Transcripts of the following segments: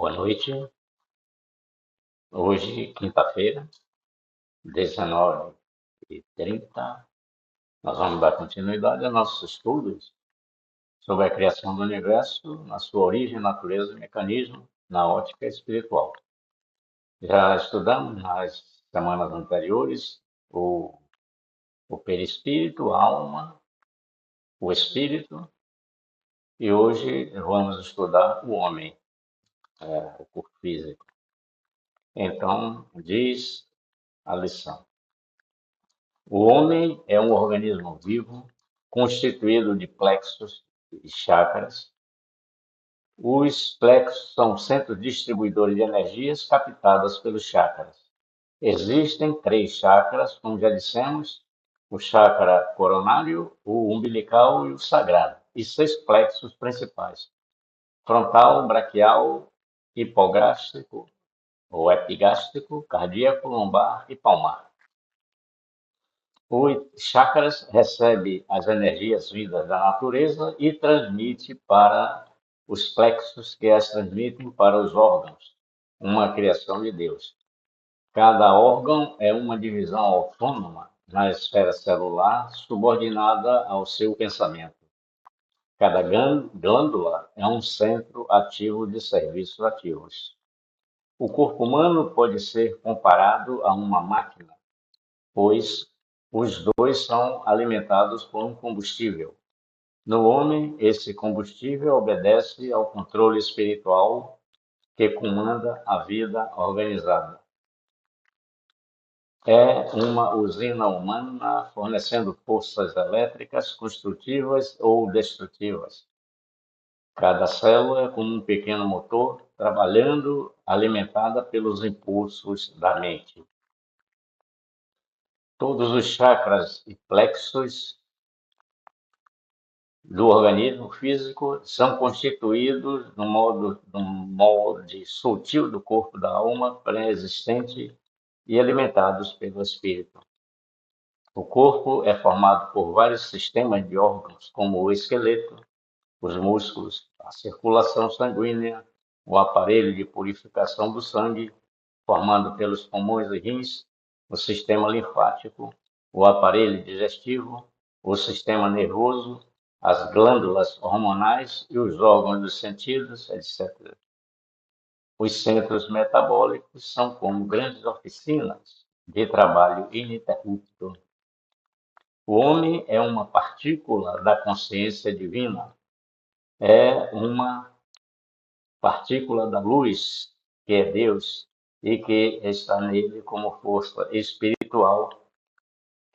Boa noite. Hoje, quinta-feira, 19h30, nós vamos dar continuidade aos nossos estudos sobre a criação do universo, na sua origem, natureza e mecanismo, na ótica espiritual. Já estudamos nas semanas anteriores o perispírito, a alma, o espírito, e hoje vamos estudar o homem, o corpo físico. Então, diz a lição. O homem é um organismo vivo constituído de plexos e chakras. Os plexos são centros distribuidores de energias captadas pelos chakras. Existem 3 chakras, como já dissemos, o chakra coronário, o umbilical e o sagrado, e 6 plexos principais: frontal, braquial, hipogástrico ou epigástrico, cardíaco, lombar e palmar. Os chakras recebe as energias vindas da natureza e transmite para os plexos, que as transmitem para os órgãos, uma criação de Deus. Cada órgão é uma divisão autônoma na esfera celular, subordinada ao seu pensamento. Cada glândula é um centro ativo de serviços ativos. O corpo humano pode ser comparado a uma máquina, pois os dois são alimentados por um combustível. No homem, esse combustível obedece ao controle espiritual que comanda a vida organizada. É uma usina humana fornecendo forças elétricas construtivas ou destrutivas. Cada célula é como um pequeno motor trabalhando, alimentada pelos impulsos da mente. Todos os chakras e plexos do organismo físico são constituídos no molde sutil do corpo da alma pré-existente e alimentados pelo espírito. O corpo é formado por vários sistemas de órgãos, como o esqueleto, os músculos, a circulação sanguínea, o aparelho de purificação do sangue, formado pelos pulmões e rins, o sistema linfático, o aparelho digestivo, o sistema nervoso, as glândulas hormonais e os órgãos dos sentidos, etc. Os centros metabólicos são como grandes oficinas de trabalho ininterrupto. O homem é uma partícula da consciência divina, é uma partícula da luz, que é Deus, e que está nele como força espiritual,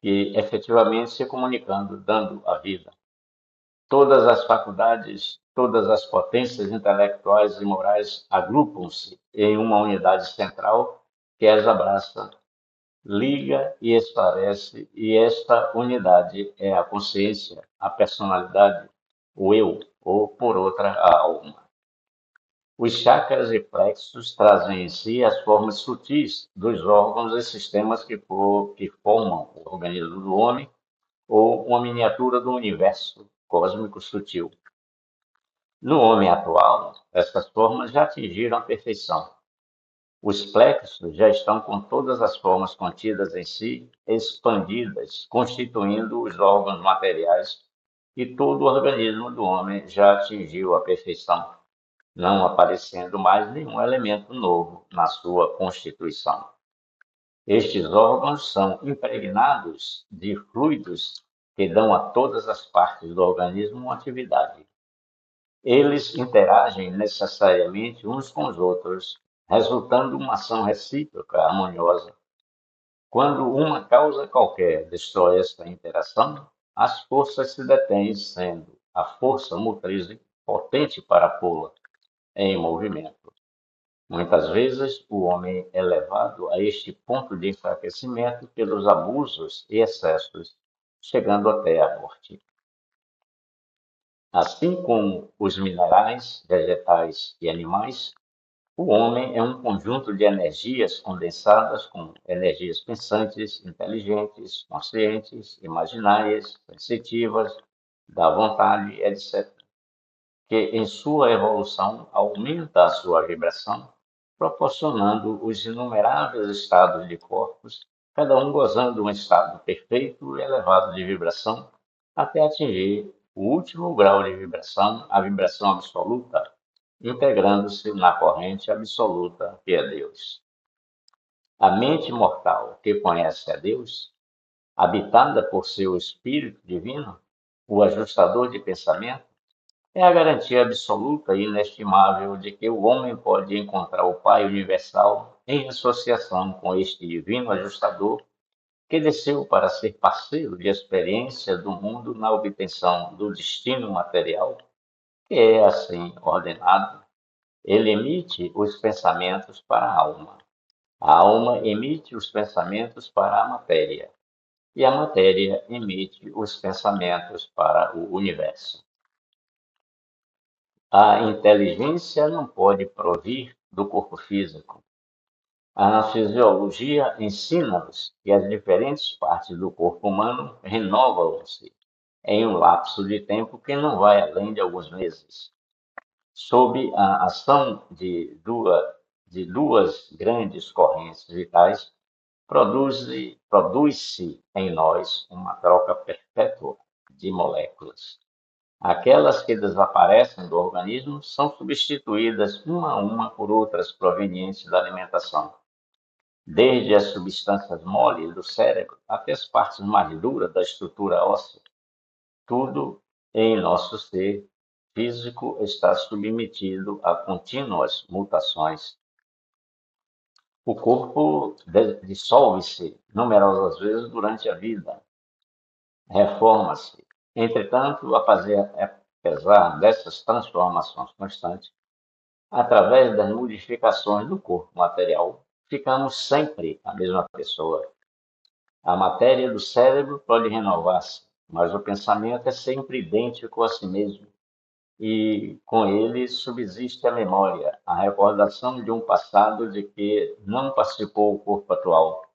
que efetivamente se comunicando, dando a vida. Todas as faculdades, todas as potências intelectuais e morais agrupam-se em uma unidade central que as abraça, liga e esclarece, e esta unidade é a consciência, a personalidade, o eu, ou por outra, a alma. Os chakras e plexos trazem em si as formas sutis dos órgãos e sistemas que formam o organismo do homem, ou uma miniatura do universo cósmico sutil. No homem atual, essas formas já atingiram a perfeição. Os plexos já estão com todas as formas contidas em si, expandidas, constituindo os órgãos materiais, e todo o organismo do homem já atingiu a perfeição, não aparecendo mais nenhum elemento novo na sua constituição. Estes órgãos são impregnados de fluidos que dão a todas as partes do organismo uma atividade. Eles interagem necessariamente uns com os outros, resultando uma ação recíproca harmoniosa. Quando uma causa qualquer destrói esta interação, as forças se detêm, sendo a força motriz potente para pô-la em movimento. Muitas vezes, o homem é levado a este ponto de enfraquecimento pelos abusos e excessos, chegando até a morte. Assim como os minerais, vegetais e animais, o homem é um conjunto de energias condensadas com energias pensantes, inteligentes, conscientes, imaginárias, sensitivas, da vontade, etc., que em sua evolução aumenta a sua vibração, proporcionando os inumeráveis estados de corpos, cada um gozando um estado perfeito e elevado de vibração, até atingir o último grau de vibração, a vibração absoluta, integrando-se na corrente absoluta que é Deus. A mente mortal que conhece a Deus, habitada por seu Espírito Divino, o ajustador de pensamento, é a garantia absoluta e inestimável de que o homem pode encontrar o Pai Universal em associação com este divino ajustador que desceu para ser parceiro de experiência do mundo na obtenção do destino material, que é assim ordenado. Ele emite os pensamentos para a alma. A alma emite os pensamentos para a matéria. E a matéria emite os pensamentos para o universo. A inteligência não pode provir do corpo físico. A fisiologia ensina-nos que as diferentes partes do corpo humano renovam-se em um lapso de tempo que não vai além de alguns meses. Sob a ação de duas grandes correntes vitais, produz-se em nós uma troca perpétua de moléculas. Aquelas que desaparecem do organismo são substituídas uma a uma por outras provenientes da alimentação, desde as substâncias moles do cérebro até as partes mais duras da estrutura óssea. Tudo em nosso ser físico está submetido a contínuas mutações. O corpo dissolve-se numerosas vezes durante a vida, reforma-se. Entretanto, apesar dessas transformações constantes, através das modificações do corpo material, ficamos sempre a mesma pessoa. A matéria do cérebro pode renovar-se, mas o pensamento é sempre idêntico a si mesmo. E com ele subsiste a memória, a recordação de um passado de que não participou o corpo atual.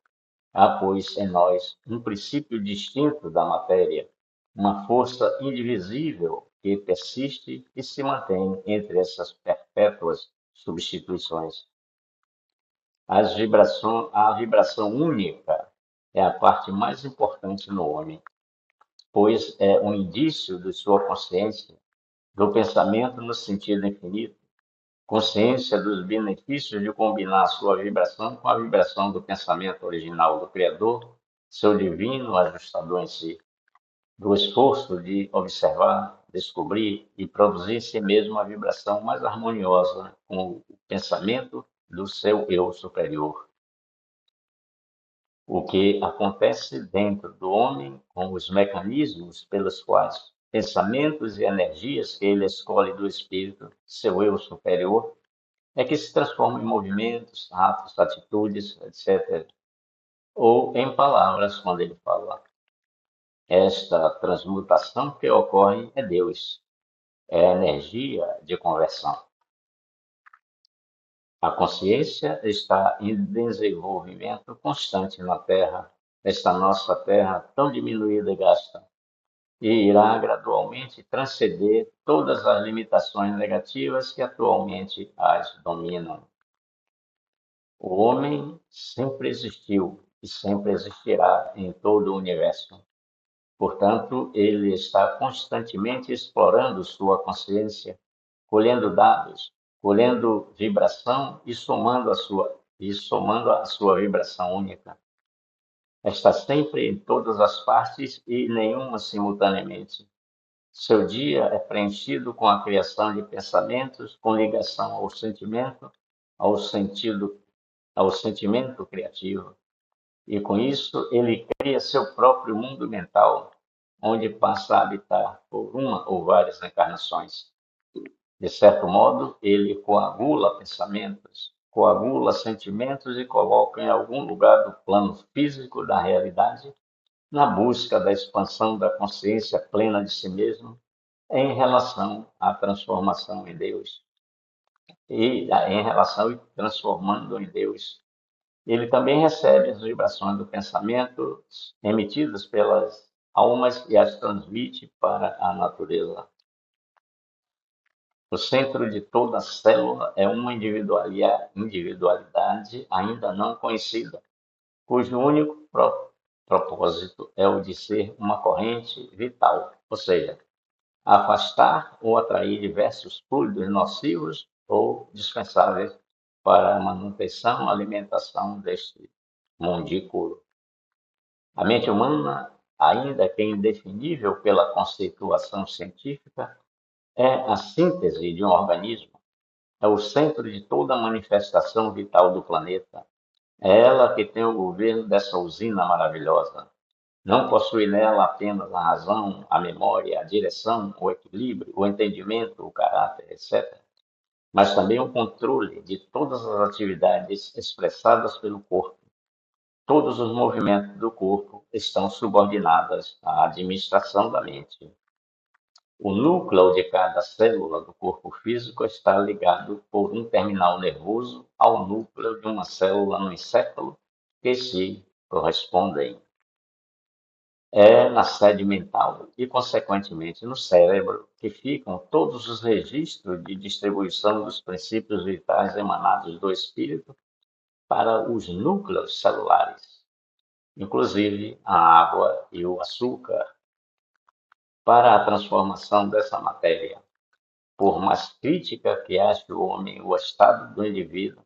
Há, pois, em nós um princípio distinto da matéria, uma força indivisível que persiste e se mantém entre essas perpétuas substituições. A vibração única é a parte mais importante no homem, pois é um indício de sua consciência, do pensamento no sentido infinito, consciência dos benefícios de combinar sua vibração com a vibração do pensamento original do Criador, seu divino ajustador em si, do esforço de observar, descobrir e produzir em si mesmo a vibração mais harmoniosa com o pensamento do seu eu superior. O que acontece dentro do homem com os mecanismos pelos quais pensamentos e energias que ele escolhe do espírito, seu eu superior, é que se transforma em movimentos, atos, atitudes, etc. Ou em palavras quando ele fala. Esta transmutação que ocorre é Deus, é a energia de conversão. A consciência está em desenvolvimento constante na Terra, esta nossa Terra tão diminuída e gasta, e irá gradualmente transcender todas as limitações negativas que atualmente as dominam. O homem sempre existiu e sempre existirá em todo o universo. Portanto, ele está constantemente explorando sua consciência, colhendo dados, colhendo vibração e somando a sua vibração única. Está sempre em todas as partes e nenhuma simultaneamente. Seu dia é preenchido com a criação de pensamentos, com ligação ao sentido, ao sentimento criativo. E com isso ele cria seu próprio mundo mental, onde passa a habitar por uma ou várias encarnações. De certo modo, ele coagula pensamentos, coagula sentimentos e coloca em algum lugar do plano físico da realidade, na busca da expansão da consciência plena de si mesmo em relação à transformação em Deus. E em relação e transformando em Deus. Ele também recebe as vibrações do pensamento emitidas pelas almas e as transmite para a natureza. O centro de toda célula é uma individualidade ainda não conhecida, cujo único propósito é o de ser uma corrente vital, ou seja, afastar ou atrair diversos fluidos nocivos ou dispensáveis para a manutenção e alimentação deste mundículo. A mente humana, ainda que indefinível pela conceituação científica, é a síntese de um organismo, é o centro de toda a manifestação vital do planeta. É ela que tem o governo dessa usina maravilhosa. Não possui nela apenas a razão, a memória, a direção, o equilíbrio, o entendimento, o caráter, etc., mas também o controle de todas as atividades expressadas pelo corpo. Todos os movimentos do corpo estão subordinados à administração da mente. O núcleo de cada célula do corpo físico está ligado por um terminal nervoso ao núcleo de uma célula no encéfalo que se correspondem. É na sede mental e, consequentemente, no cérebro que ficam todos os registros de distribuição dos princípios vitais emanados do espírito para os núcleos celulares, inclusive a água e o açúcar, para a transformação dessa matéria. Por mais crítica que ache o homem o estado do indivíduo,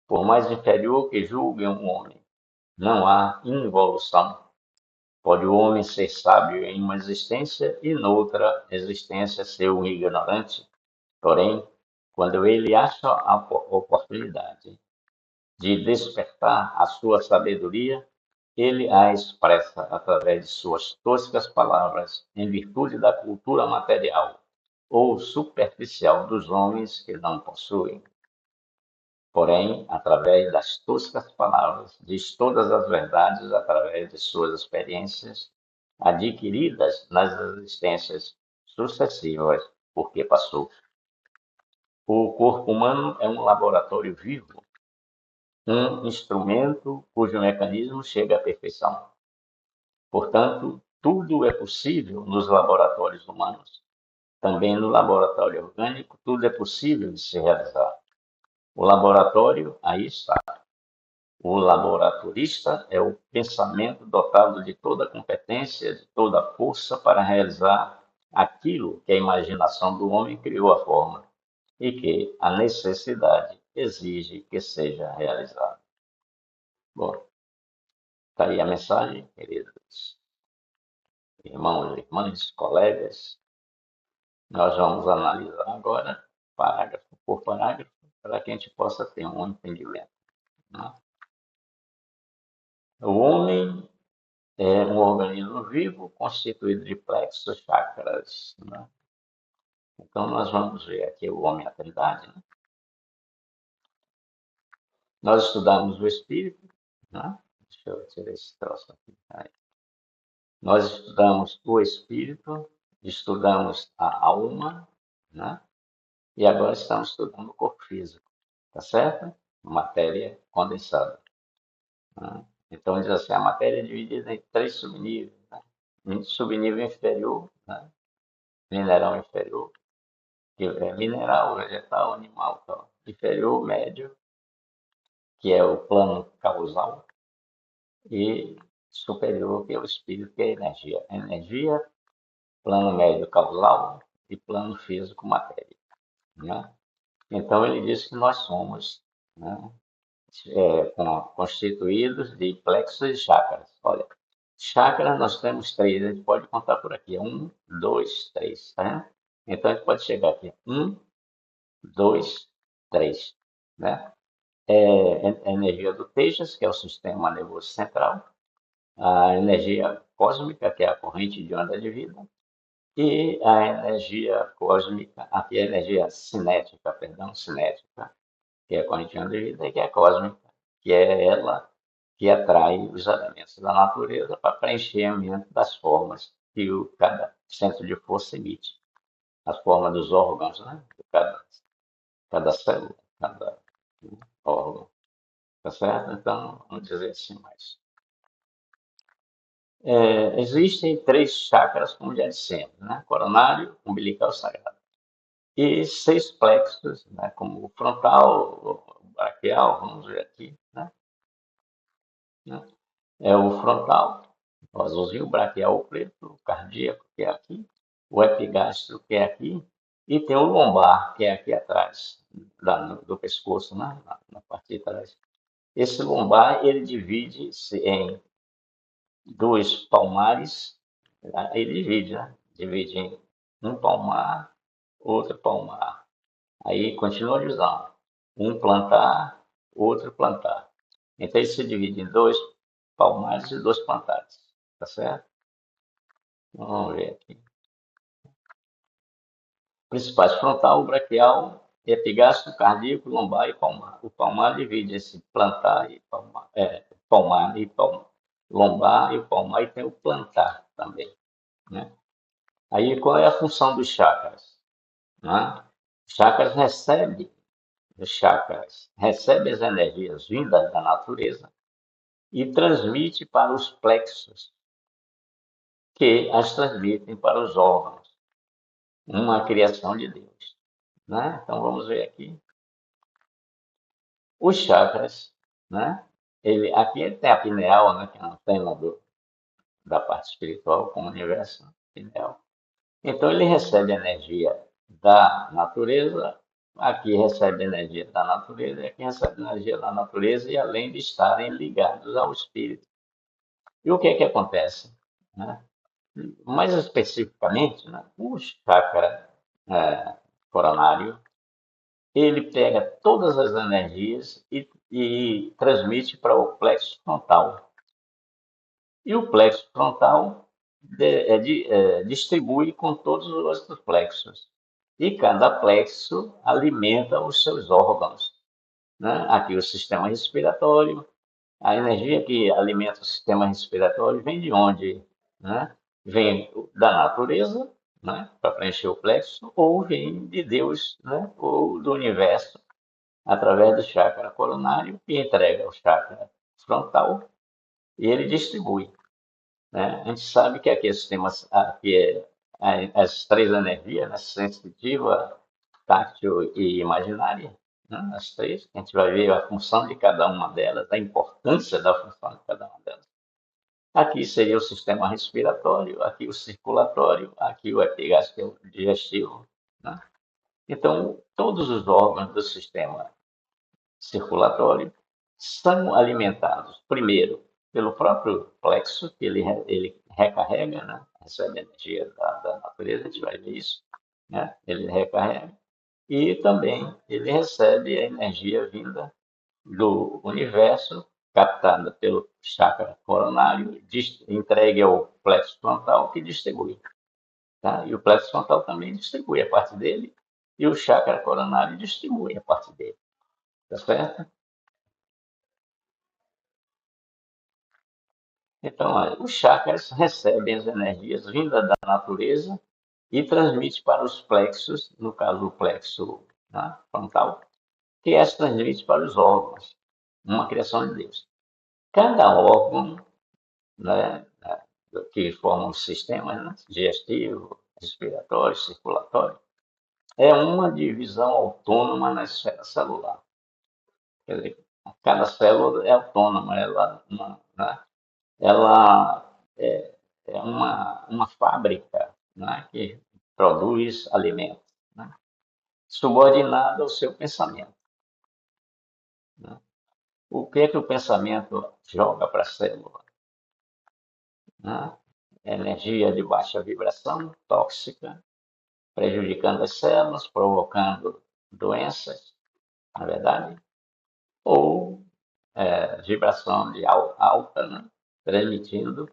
por mais inferior que julgue um homem, não há involução. Pode o homem ser sábio em uma existência e noutra existência ser um ignorante. Porém, quando ele acha a oportunidade de despertar a sua sabedoria, ele a expressa através de suas toscas palavras, em virtude da cultura material ou superficial dos homens que não possuem. Porém, através das toscas palavras, diz todas as verdades através de suas experiências adquiridas nas existências sucessivas por que passou. O corpo humano é um laboratório vivo, um instrumento cujo mecanismo chega à perfeição. Portanto, tudo é possível nos laboratórios humanos. Também no laboratório orgânico, tudo é possível de se realizar. O laboratório, aí está. O laboratorista é o pensamento dotado de toda a competência, de toda a força para realizar aquilo que a imaginação do homem criou a forma e que a necessidade exige que seja realizado. Bom, está aí a mensagem, queridos irmãos, irmãs, colegas. Nós vamos analisar agora, parágrafo por parágrafo, para que a gente possa ter um entendimento. Né? O homem é um organismo vivo constituído de plexos, chakras. Né? Então, nós vamos ver aqui o homem e a trindade. Né? Nós estudamos o espírito. Né? Deixa eu tirar esse troço aqui. Aí. Nós estudamos o espírito, estudamos a alma, né? E agora estamos estudando o corpo físico, tá certo? Matéria condensada. Né? Então, diz assim, a matéria é dividida em três subníveis. Né? Subnível inferior, né? Mineral inferior, que é mineral, vegetal, animal, tal. Inferior, médio, que é o plano causal, e superior, que é o espírito, que é a energia. Energia, plano médio causal e plano físico matéria. Né? Então ele diz que nós somos, né, constituídos de plexos e chakras. Olha, chakras nós temos três, a gente pode contar por aqui. Um, dois, três. Tá? Então a gente pode chegar aqui. Um, dois, três. Né? A energia do Tejas, que é o sistema nervoso central, a energia cósmica, que é a corrente de onda de vida, e a energia cósmica, aqui a energia cinética, perdão, cinética, que é a corrente de onda de vida, e que é a cósmica, que é ela que atrai os elementos da natureza para preenchimento das formas que cada centro de força emite, as formas dos órgãos, né? De cada célula, cada órgão. Tá certo? Então, vamos dizer assim mais. Existem três chakras, como já dissemos, né? Coronário, umbilical e sagrado. e 6 plexos, né, como o frontal, o braquial, vamos ver aqui, né? É o frontal, o azulzinho, o braquial, o preto, o cardíaco, que é aqui, o epigastro, que é aqui, e tem o lombar, que é aqui atrás, do pescoço, né? Na parte de trás. Esse lombar, ele divide-se em dois palmares, ele divide, né? Divide em um palmar, outro palmar. Aí continua a divisão. Um plantar, outro plantar. Então ele se divide em dois palmares e dois plantares. Tá certo? Vamos ver aqui. Principais: frontal, braquial, epigastro, cardíaco, lombar e palmar. O palmar divide esse plantar e palmar, palmar e palmar, lombar e o palmar, e tem o plantar também, né? Aí qual é a função dos chakras, né? Chakras recebe Os chakras recebe as energias vindas da natureza e transmite para os plexos, que as transmitem para os órgãos, uma criação de Deus, né? Então vamos ver aqui. Os chakras, né? Aqui tem a pineal, né? Que é a antena da parte espiritual, como o universo, né? Pineal. Então ele recebe energia da natureza, aqui recebe energia da natureza, e aqui recebe energia da natureza, e além de estarem ligados ao espírito. E o que é que acontece, né? Mais especificamente, né, o chakra coronário, ele pega todas as energias e transmite para o plexo frontal. E o plexo frontal distribui com todos os outros plexos. E cada plexo alimenta os seus órgãos, né? Aqui o sistema respiratório, a energia que alimenta o sistema respiratório vem de onde, né? Vem da natureza, né? Para preencher o plexo, ou vem de Deus, né? Ou do universo, através do chakra coronário, que entrega o chakra frontal e ele distribui, né? A gente sabe que aqui, as três energias, né? Sensitiva, tátil e imaginária, né? As três, a gente vai ver a função de cada uma delas, a importância da função de cada uma delas. Aqui seria o sistema respiratório, aqui o circulatório, aqui o epigastro digestivo, né? Então, todos os órgãos do sistema circulatório são alimentados, primeiro, pelo próprio plexo, que ele recarrega, né? Recebe energia da natureza, a gente vai ver isso, né? Ele recarrega. E também ele recebe a energia vinda do universo, captada pelo chakra coronário, entregue ao plexo frontal, que distribui. Tá? E o plexo frontal também distribui a parte dele, e o chakra coronário distribui a parte dele. Tá certo? Então, olha, os chakras recebem as energias vindas da natureza e transmitem para os plexos, no caso o plexo, né, frontal, que as transmite para os órgãos, uma criação de Deus. Cada órgão, né, que formam os sistemas, né, digestivo, respiratório, circulatório, é uma divisão autônoma na esfera celular. Quer dizer, cada célula é autônoma, né, ela é uma fábrica, né, que produz alimentos, né, subordinada ao seu pensamento, né. O que é que o pensamento joga para a célula, né? Energia de baixa vibração, tóxica, prejudicando as células, provocando doenças, na verdade, ou vibração de alta, né? Transmitindo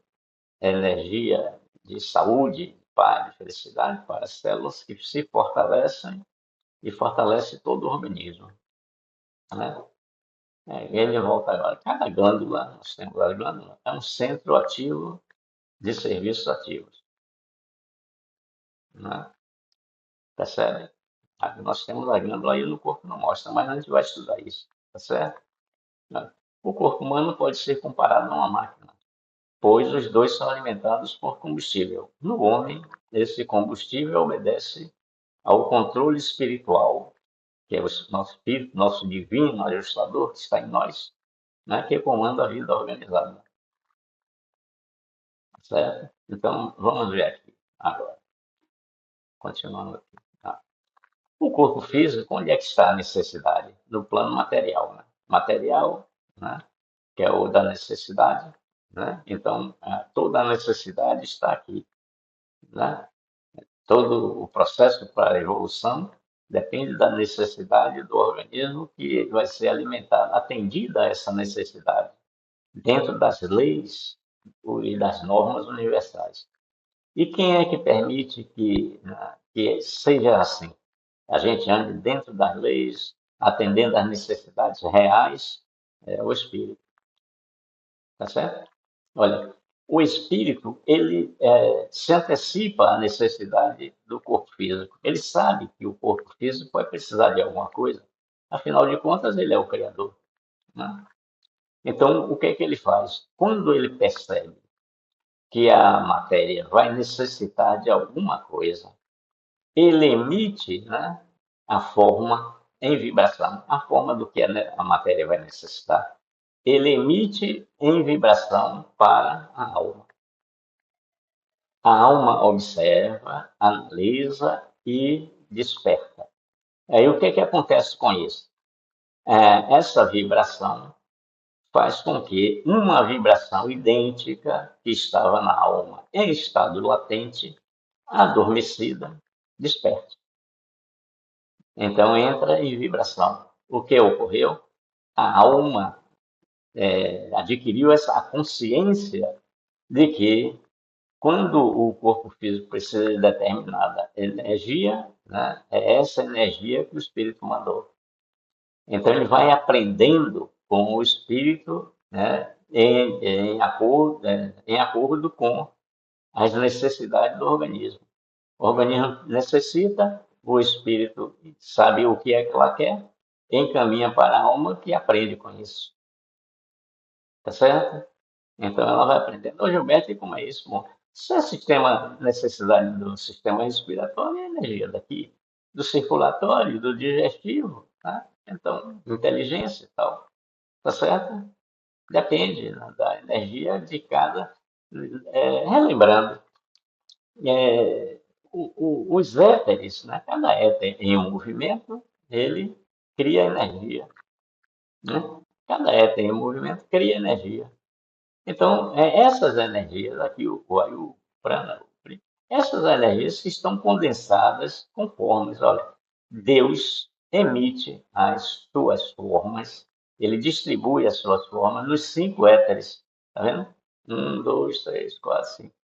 energia de saúde, paz, de felicidade para as células que se fortalecem e fortalece todo o organismo, né? Ele volta agora. Cada glândula, nós temos a glândula, é um centro ativo de serviços ativos, né? Percebe? Nós temos a glândula aí no corpo, não mostra, mas a gente vai estudar isso, tá certo? Né? O corpo humano pode ser comparado a uma máquina, pois os dois são alimentados por combustível. No homem, esse combustível obedece ao controle espiritual, que é o nosso espírito, nosso divino ajustador que está em nós, né, que comanda a vida organizada. Certo? Então, vamos ver aqui agora, continuando aqui. Tá? O corpo físico, onde é que está a necessidade? No plano material. Né? Material, né, que é o da necessidade. Né? Então, toda a necessidade está aqui. Né? Todo o processo para a evolução depende da necessidade do organismo que vai ser alimentado, atendida a essa necessidade, dentro das leis e das normas universais. E quem é que permite que seja assim? A gente ande dentro das leis, atendendo às necessidades reais, é o espírito, tá certo? Olha, o espírito, ele se antecipa à necessidade do corpo físico. Ele sabe que o corpo físico vai precisar de alguma coisa. Afinal de contas, ele é o criador. Né? Então, o que é que ele faz? Quando ele percebe que a matéria vai necessitar de alguma coisa, ele emite, né, a forma em vibração, a forma do que a matéria vai necessitar. Ele emite em vibração para a alma. A alma observa, analisa e desperta. Aí o que, que acontece com isso? Essa vibração faz com que uma vibração idêntica que estava na alma em estado latente, adormecida, desperte. Então entra em vibração. O que ocorreu? A alma adquiriu essa consciência de que quando o corpo físico precisa de determinada energia, né, é essa energia que o espírito mandou. Então ele vai aprendendo com o espírito, né, em acordo com as necessidades do organismo. O organismo necessita, o espírito sabe o que é que ela quer, encaminha para a alma que aprende com isso. Tá certo? Então ela vai aprendendo. Ô Gilberto, e como é isso? Bom, se é sistema, necessidade do sistema respiratório, é energia daqui, do circulatório, do digestivo, tá? Então, inteligência e tal, tá certo? Depende, né, da energia de cada. Relembrando, é, os éteres, né? Cada éter em movimento, ele cria energia. Né? Cada éter em movimento cria energia. Então, essas energias, aqui o Vayu, Prana, essas energias que estão condensadas com formas. Olha, Deus emite as suas formas, ele distribui as suas formas nos 5 éteres. Está vendo? 1, 2, 3, 4, 5.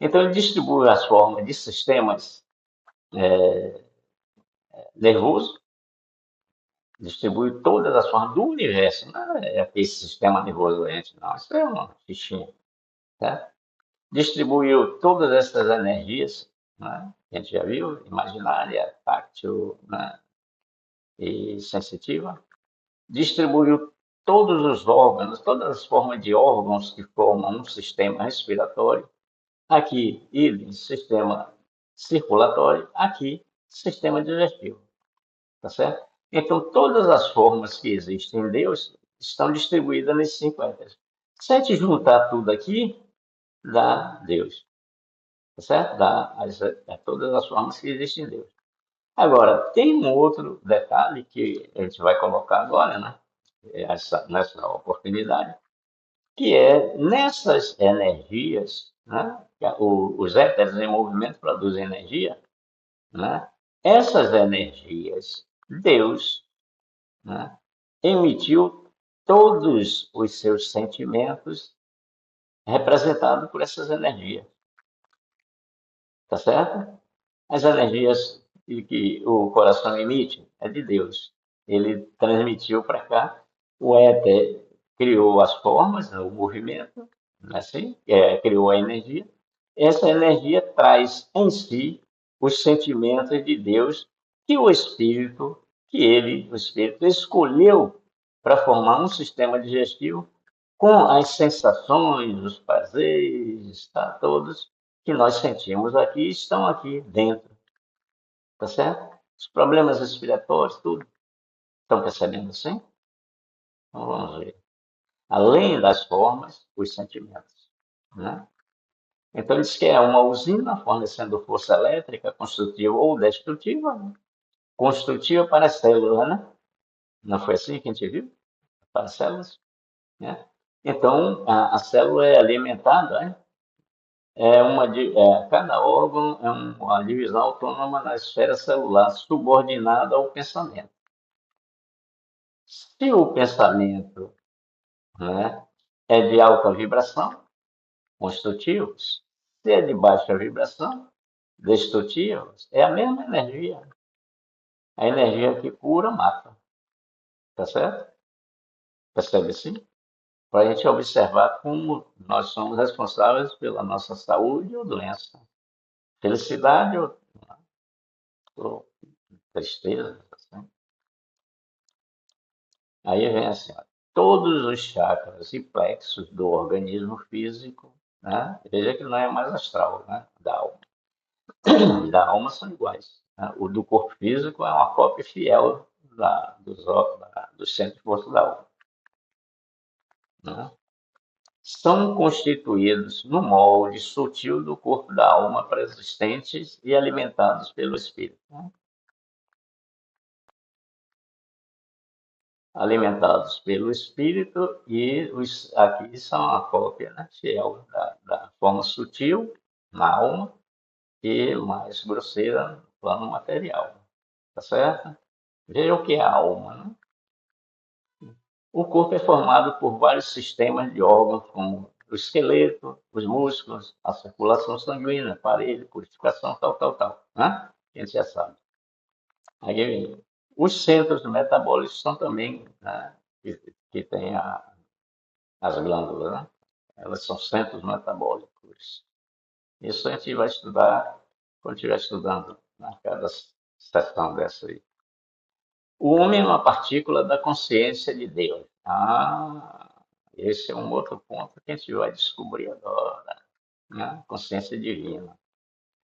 Então, ele distribui as formas de sistemas nervosos, distribui todas as formas do universo. Não é aquele sistema nervoso doente, não. Isso é uma fichinha. Tá? Distribuiu todas essas energias, né? A gente já viu, imaginária, táctil, né? E sensitiva. Distribuiu todos os órgãos, todas as formas de órgãos que formam um sistema respiratório. Aqui, idem, sistema circulatório. Aqui, sistema digestivo. Tá certo? Então, todas as formas que existem em Deus estão distribuídas nesses 5 éteres. Se a gente juntar tudo aqui, dá Deus. Tá certo? Dá todas as formas que existem em Deus. Agora, tem um outro detalhe que a gente vai colocar agora, né? Nessa oportunidade, que é nessas energias, né? Os éteres em movimento produzem energia, né? Essas energias, Deus, né, emitiu todos os seus sentimentos representados por essas energias. Tá certo? As energias que o coração emite é de Deus. Ele transmitiu para cá, o éter criou as formas, o movimento, assim, criou a energia. Essa energia traz em si os sentimentos de Deus que o Espírito escolheu para formar um sistema digestivo com as sensações, os prazeres, tá, todos que nós sentimos aqui estão aqui dentro. Tá certo? Os problemas respiratórios, tudo. Estão percebendo assim? Então vamos ver. Além das formas, os sentimentos. Né? Então, ele diz que é uma usina fornecendo força elétrica, construtiva ou destrutiva, né? Construtiva para as células, né? Não foi assim que a gente viu? Para as células, né? Então, a célula é alimentada, né? Cada órgão é uma divisão autônoma na esfera celular, subordinada ao pensamento. Se o pensamento, né, é de alta vibração, construtivos, se é de baixa vibração, destrutivos, é a mesma energia. A energia que cura, mata. Tá certo? Percebe assim? Para a gente observar como nós somos responsáveis pela nossa saúde ou doença. Felicidade ou tristeza. Assim. Aí vem assim, ó, todos os chakras e plexos do organismo físico, né? Veja que não é mais astral, né? Da alma. Da alma são iguais. Né? O do corpo físico é uma cópia fiel dos centros de força da alma. Né? São constituídos no molde sutil do corpo da alma preexistentes e alimentados pelo espírito. Né? Alimentados pelo espírito e aqui são a cópia, né, fiel da forma sutil na alma e mais grosseira no plano material. Tá certo? Veja o que é a alma. Né? O corpo é formado por vários sistemas de órgãos, como o esqueleto, os músculos, a circulação sanguínea, aparelho, purificação, tal. Né? A gente já sabe. Aí, os centros metabólicos são também, né, que tem as glândulas, né? Elas são centros metabólicos. Isso a gente vai estudar quando estiver estudando, né, cada sessão dessa aí. O homem é uma partícula da consciência de Deus. Esse é um outro ponto que a gente vai descobrir agora, né? Consciência divina.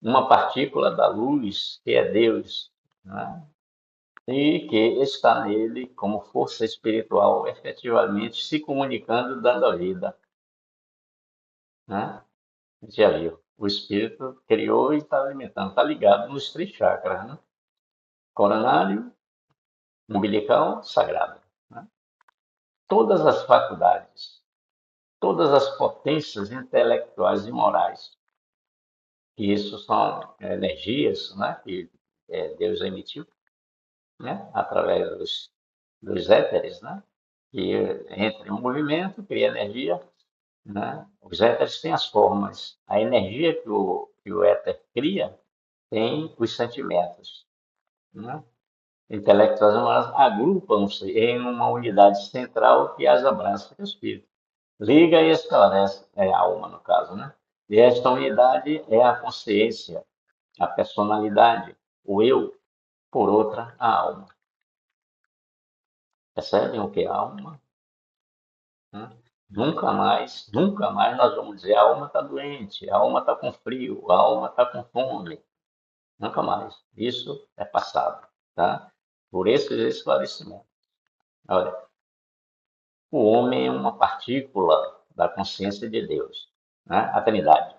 Uma partícula da luz que é Deus, né? E que está nele como força espiritual, efetivamente se comunicando, dando a vida. Né? A gente já viu. O espírito criou e está alimentando, está ligado nos três chakras, né? Coronário, umbilical, sagrado. Né? Todas as faculdades, todas as potências intelectuais e morais, que isso são energias, né, que Deus emitiu, né, através dos éteres, né, que entra em um movimento, cria energia, né. Os éteres têm as formas. A energia que o éter cria tem os sentimentos. Né. Intelectuais e morais agrupam-se em uma unidade central que as abraça, que é o espírito. Liga e esclarece, é a alma no caso, né? E esta unidade é a consciência, a personalidade, o eu, por outra, a alma. Percebem o que é alma? Né? Nunca mais nós vamos dizer a alma está doente, a alma está com frio, a alma está com fome. Nunca mais. Isso é passado, tá? Por esses esclarecimentos. Olha, o homem é uma partícula da consciência de Deus, né? A Trindade.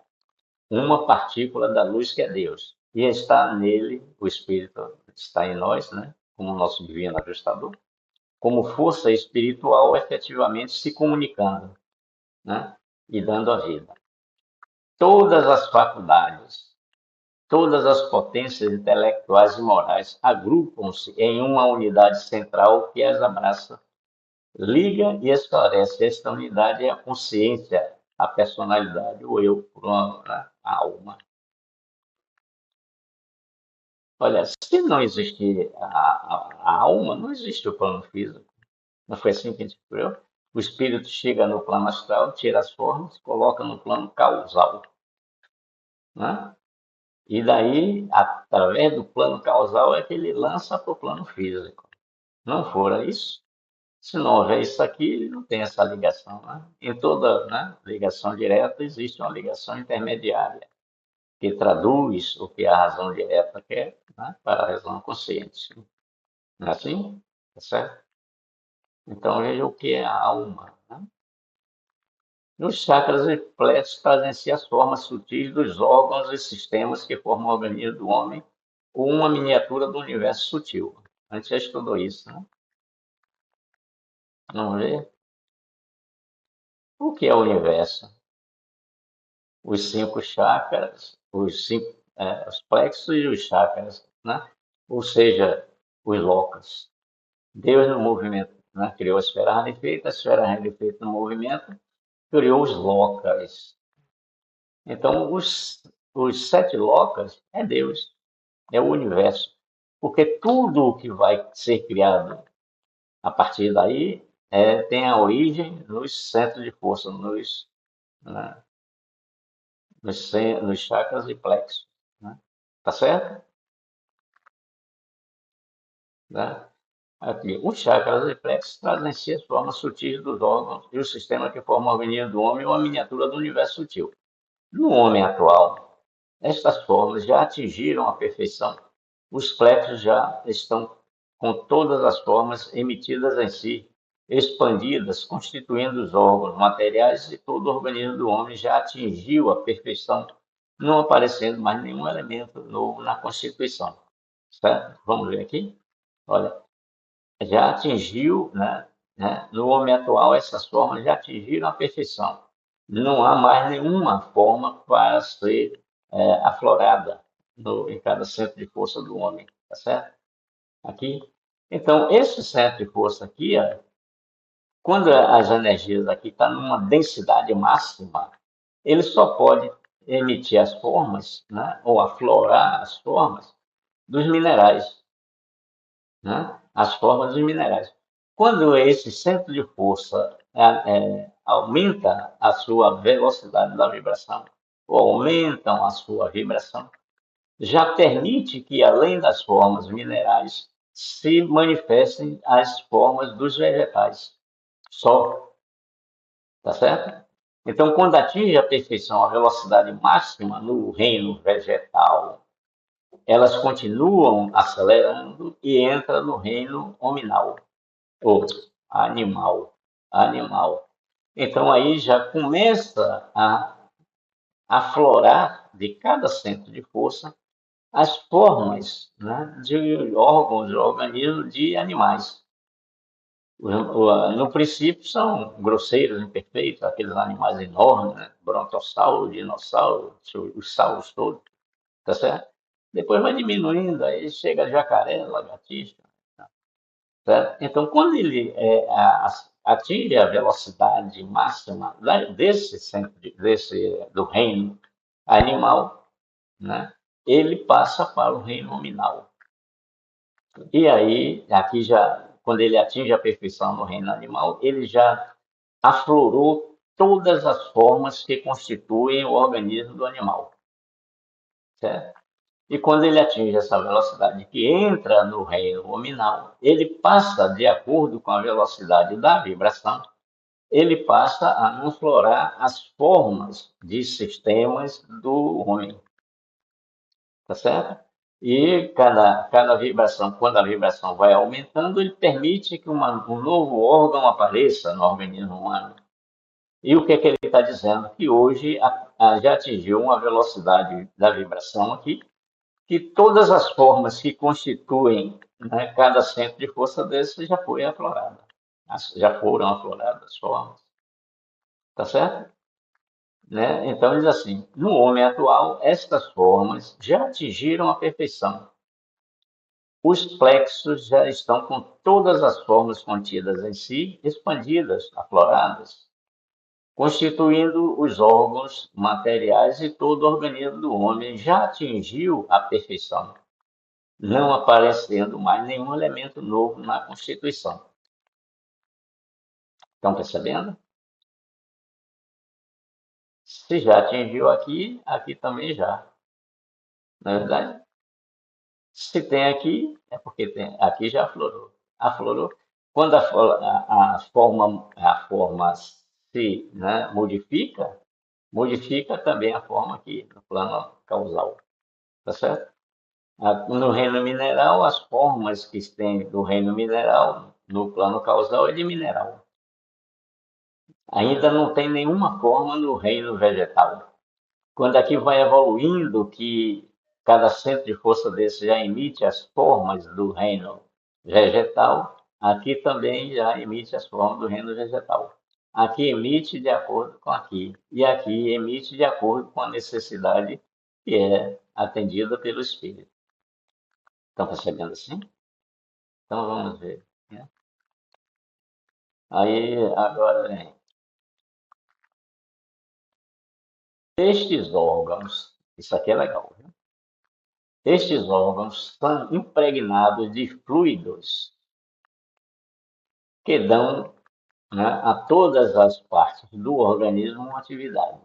Uma partícula da luz que é Deus. E está nele, o Espírito está em nós, né? Como nosso divino ajustador, como força espiritual efetivamente se comunicando, né? E dando a vida. Todas as faculdades, todas as potências intelectuais e morais agrupam-se em uma unidade central que as abraça, liga e esclarece. Esta unidade é a consciência, a personalidade, o eu, né? A alma. Olha, se não existir a alma, não existe o plano físico. Não foi assim que a gente criou? O espírito chega no plano astral, tira as formas, coloca no plano causal. Né? E daí, através do plano causal, é que ele lança para o plano físico. Não fora isso, se não houver isso aqui, não tem essa ligação. Né? Em toda, né, ligação direta existe uma ligação intermediária, que traduz o que a razão direta quer né, para a razão consciente. Não é assim? Tá certo? Então, veja o que é a alma. Né? Nos chakras e plexos trazem-se as formas sutis dos órgãos e sistemas que formam o organismo do homem, ou uma miniatura do universo sutil. A gente já estudou isso, né? Não vê? O que é o universo? Os cinco chakras, os plexos e os chakras, né? Ou seja, os lokas. Deus no movimento, né? Criou a esfera rarefeita no movimento, criou os lokas. Então, os sete lokas é Deus, é o universo. Porque tudo o que vai ser criado a partir daí tem a origem nos centros de força, né, nos chakras e plexos. Né? Tá certo? Né? Aqui, os chakras e plexos trazem em si as formas sutis dos órgãos e o sistema que forma o organismo do homem ou a miniatura do universo sutil. No homem atual, estas formas já atingiram a perfeição. Os plexos já estão com todas as formas emitidas em si, expandidas, constituindo os órgãos materiais e todo o organismo do homem já atingiu a perfeição, não aparecendo mais nenhum elemento novo na constituição. Certo? Vamos ver aqui? Olha, já atingiu, no homem atual, essas formas já atingiram a perfeição. Não há mais nenhuma forma para ser aflorada em cada centro de força do homem, tá certo? Aqui. Então, esse centro de força aqui, ó, quando as energias aqui estão numa densidade máxima, ele só pode emitir as formas, né, ou aflorar as formas dos minerais, né? As formas dos minerais. Quando esse centro de força aumenta a sua velocidade da vibração, ou aumentam a sua vibração, já permite que, além das formas minerais, se manifestem as formas dos vegetais. Só, tá certo? Então, quando atinge a perfeição, a velocidade máxima no reino vegetal, elas continuam acelerando e entram no reino hominal, ou animal, animal. Então aí já começa a aflorar de cada centro de força as formas, né, de órgãos, de organismos de animais. No princípio são grosseiros, imperfeitos, aqueles animais enormes, né? Brontossauro, dinossauro, os sauros todos, tá certo? Depois vai diminuindo, aí chega jacaré, lagartixa, certo? Então, quando ele atinge a velocidade máxima do reino animal, né, ele passa para o reino nominal. E aí, aqui já, quando ele atinge a perfeição no reino animal, ele já aflorou todas as formas que constituem o organismo do animal, certo? E quando ele atinge essa velocidade que entra no reino nominal, ele passa, de acordo com a velocidade da vibração, ele passa a aflorar as formas de sistemas do homem, tá certo? E cada vibração, quando a vibração vai aumentando, ele permite que um novo órgão apareça no organismo humano. E o que é que ele está dizendo? Que hoje já atingiu uma velocidade da vibração aqui, que todas as formas que constituem, né, cada centro de força desse já foi aflorada. Já foram afloradas as formas. Tá certo? Né? Então, diz assim: no homem atual, estas formas já atingiram a perfeição. Os plexos já estão com todas as formas contidas em si, expandidas, afloradas, constituindo os órgãos materiais e todo o organismo do homem já atingiu a perfeição, não aparecendo mais nenhum elemento novo na Constituição. Estão percebendo? Se já atingiu aqui, aqui também já. Não é verdade? Se tem aqui, é porque tem. Aqui já aflorou. Aflorou. Quando a forma se, né, modifica, modifica também a forma aqui no plano causal. Tá certo? No reino mineral, as formas que tem do reino mineral, no plano causal, é de mineral. Ainda não tem nenhuma forma no reino vegetal. Quando aqui vai evoluindo, que cada centro de força desse já emite as formas do reino vegetal, aqui também já emite as formas do reino vegetal. Aqui emite de acordo com aqui, e aqui emite de acordo com a necessidade que é atendida pelo espírito. Estão percebendo assim? Então vamos ver, né? Aí agora vem. Estes órgãos, isso aqui é legal, viu? Estes órgãos são impregnados de fluidos que dão, né, a todas as partes do organismo uma atividade.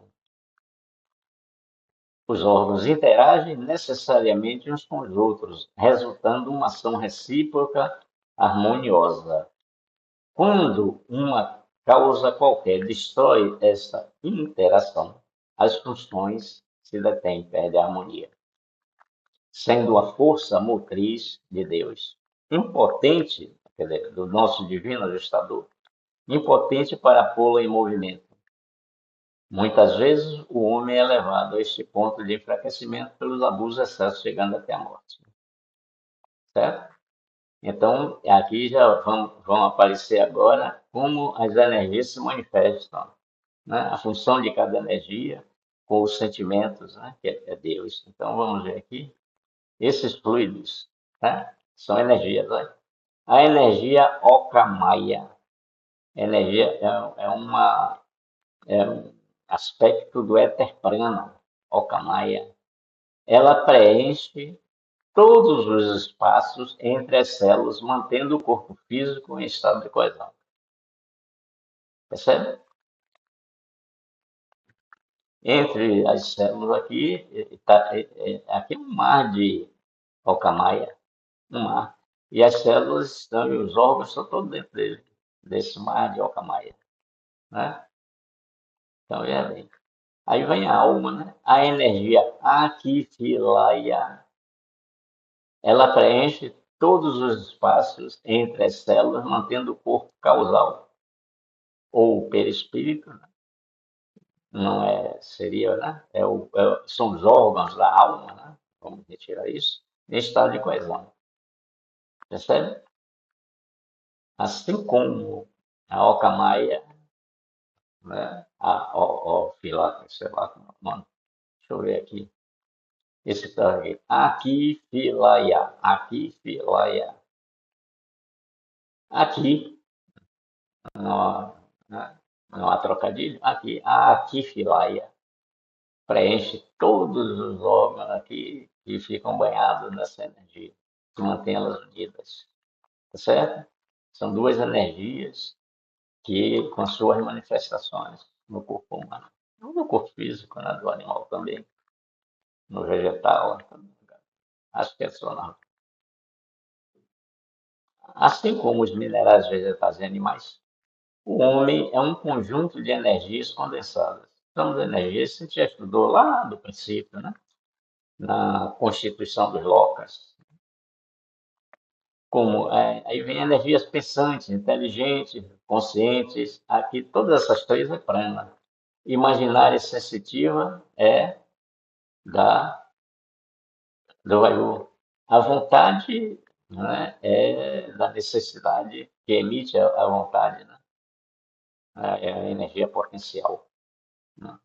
Os órgãos interagem necessariamente uns com os outros, resultando uma ação recíproca harmoniosa. Quando uma causa qualquer destrói essa interação, as funções se detêm, perdem a harmonia, sendo a força motriz de Deus, impotente, quer dizer, do nosso divino ajustador, impotente para pô-la em movimento. Muitas vezes o homem é levado a este ponto de enfraquecimento pelos abusos e excessos, chegando até a morte. Certo? Então, aqui já vão aparecer agora como as energias se manifestam, né? A função de cada energia com os sentimentos, né? Que é Deus. Então, vamos ver aqui. Esses fluidos, né? São energias. Né? A energia Okamaya. Energia é um aspecto do éter prana, Okamaya. Ela preenche todos os espaços entre as células, mantendo o corpo físico em estado de coesão. Percebe? Entre as células aqui, aqui é um mar de Okamaya, um mar. E as células estão, e os órgãos estão todos dentro dele, desse mar de Okamaya. Né? Então, é bem. Aí vem a alma, né? A energia Akifilaya. Ela preenche todos os espaços entre as células, mantendo o corpo causal ou perispírito, né? Não é, seria, né? São os órgãos da alma, né? Vamos retirar isso, em estado de coesão. Percebe? Assim como a Ocamaia, né? Sei lá como é o nome. Deixa eu ver aqui. Esse está aqui. Aquifilaya. Aquifilaya. Aqui, não, né? Não há trocadilho. Aqui, a Aquifilaya preenche todos os órgãos aqui que ficam banhados nessa energia, que mantém elas unidas. Tá certo? São duas energias que, com suas manifestações no corpo humano, no corpo físico, né, do animal também, no vegetal, também. Acho que é só não. Assim como os minerais vegetais e animais, o homem é um conjunto de energias condensadas. São as energias que a gente já estudou lá do princípio, né? Na constituição dos locas. Aí vem energias pensantes, inteligentes, conscientes. Aqui todas essas três é prana. Imaginária e sensitiva é da do vayu. A vontade, né, é da necessidade que emite a vontade, né? É a energia potencial, né?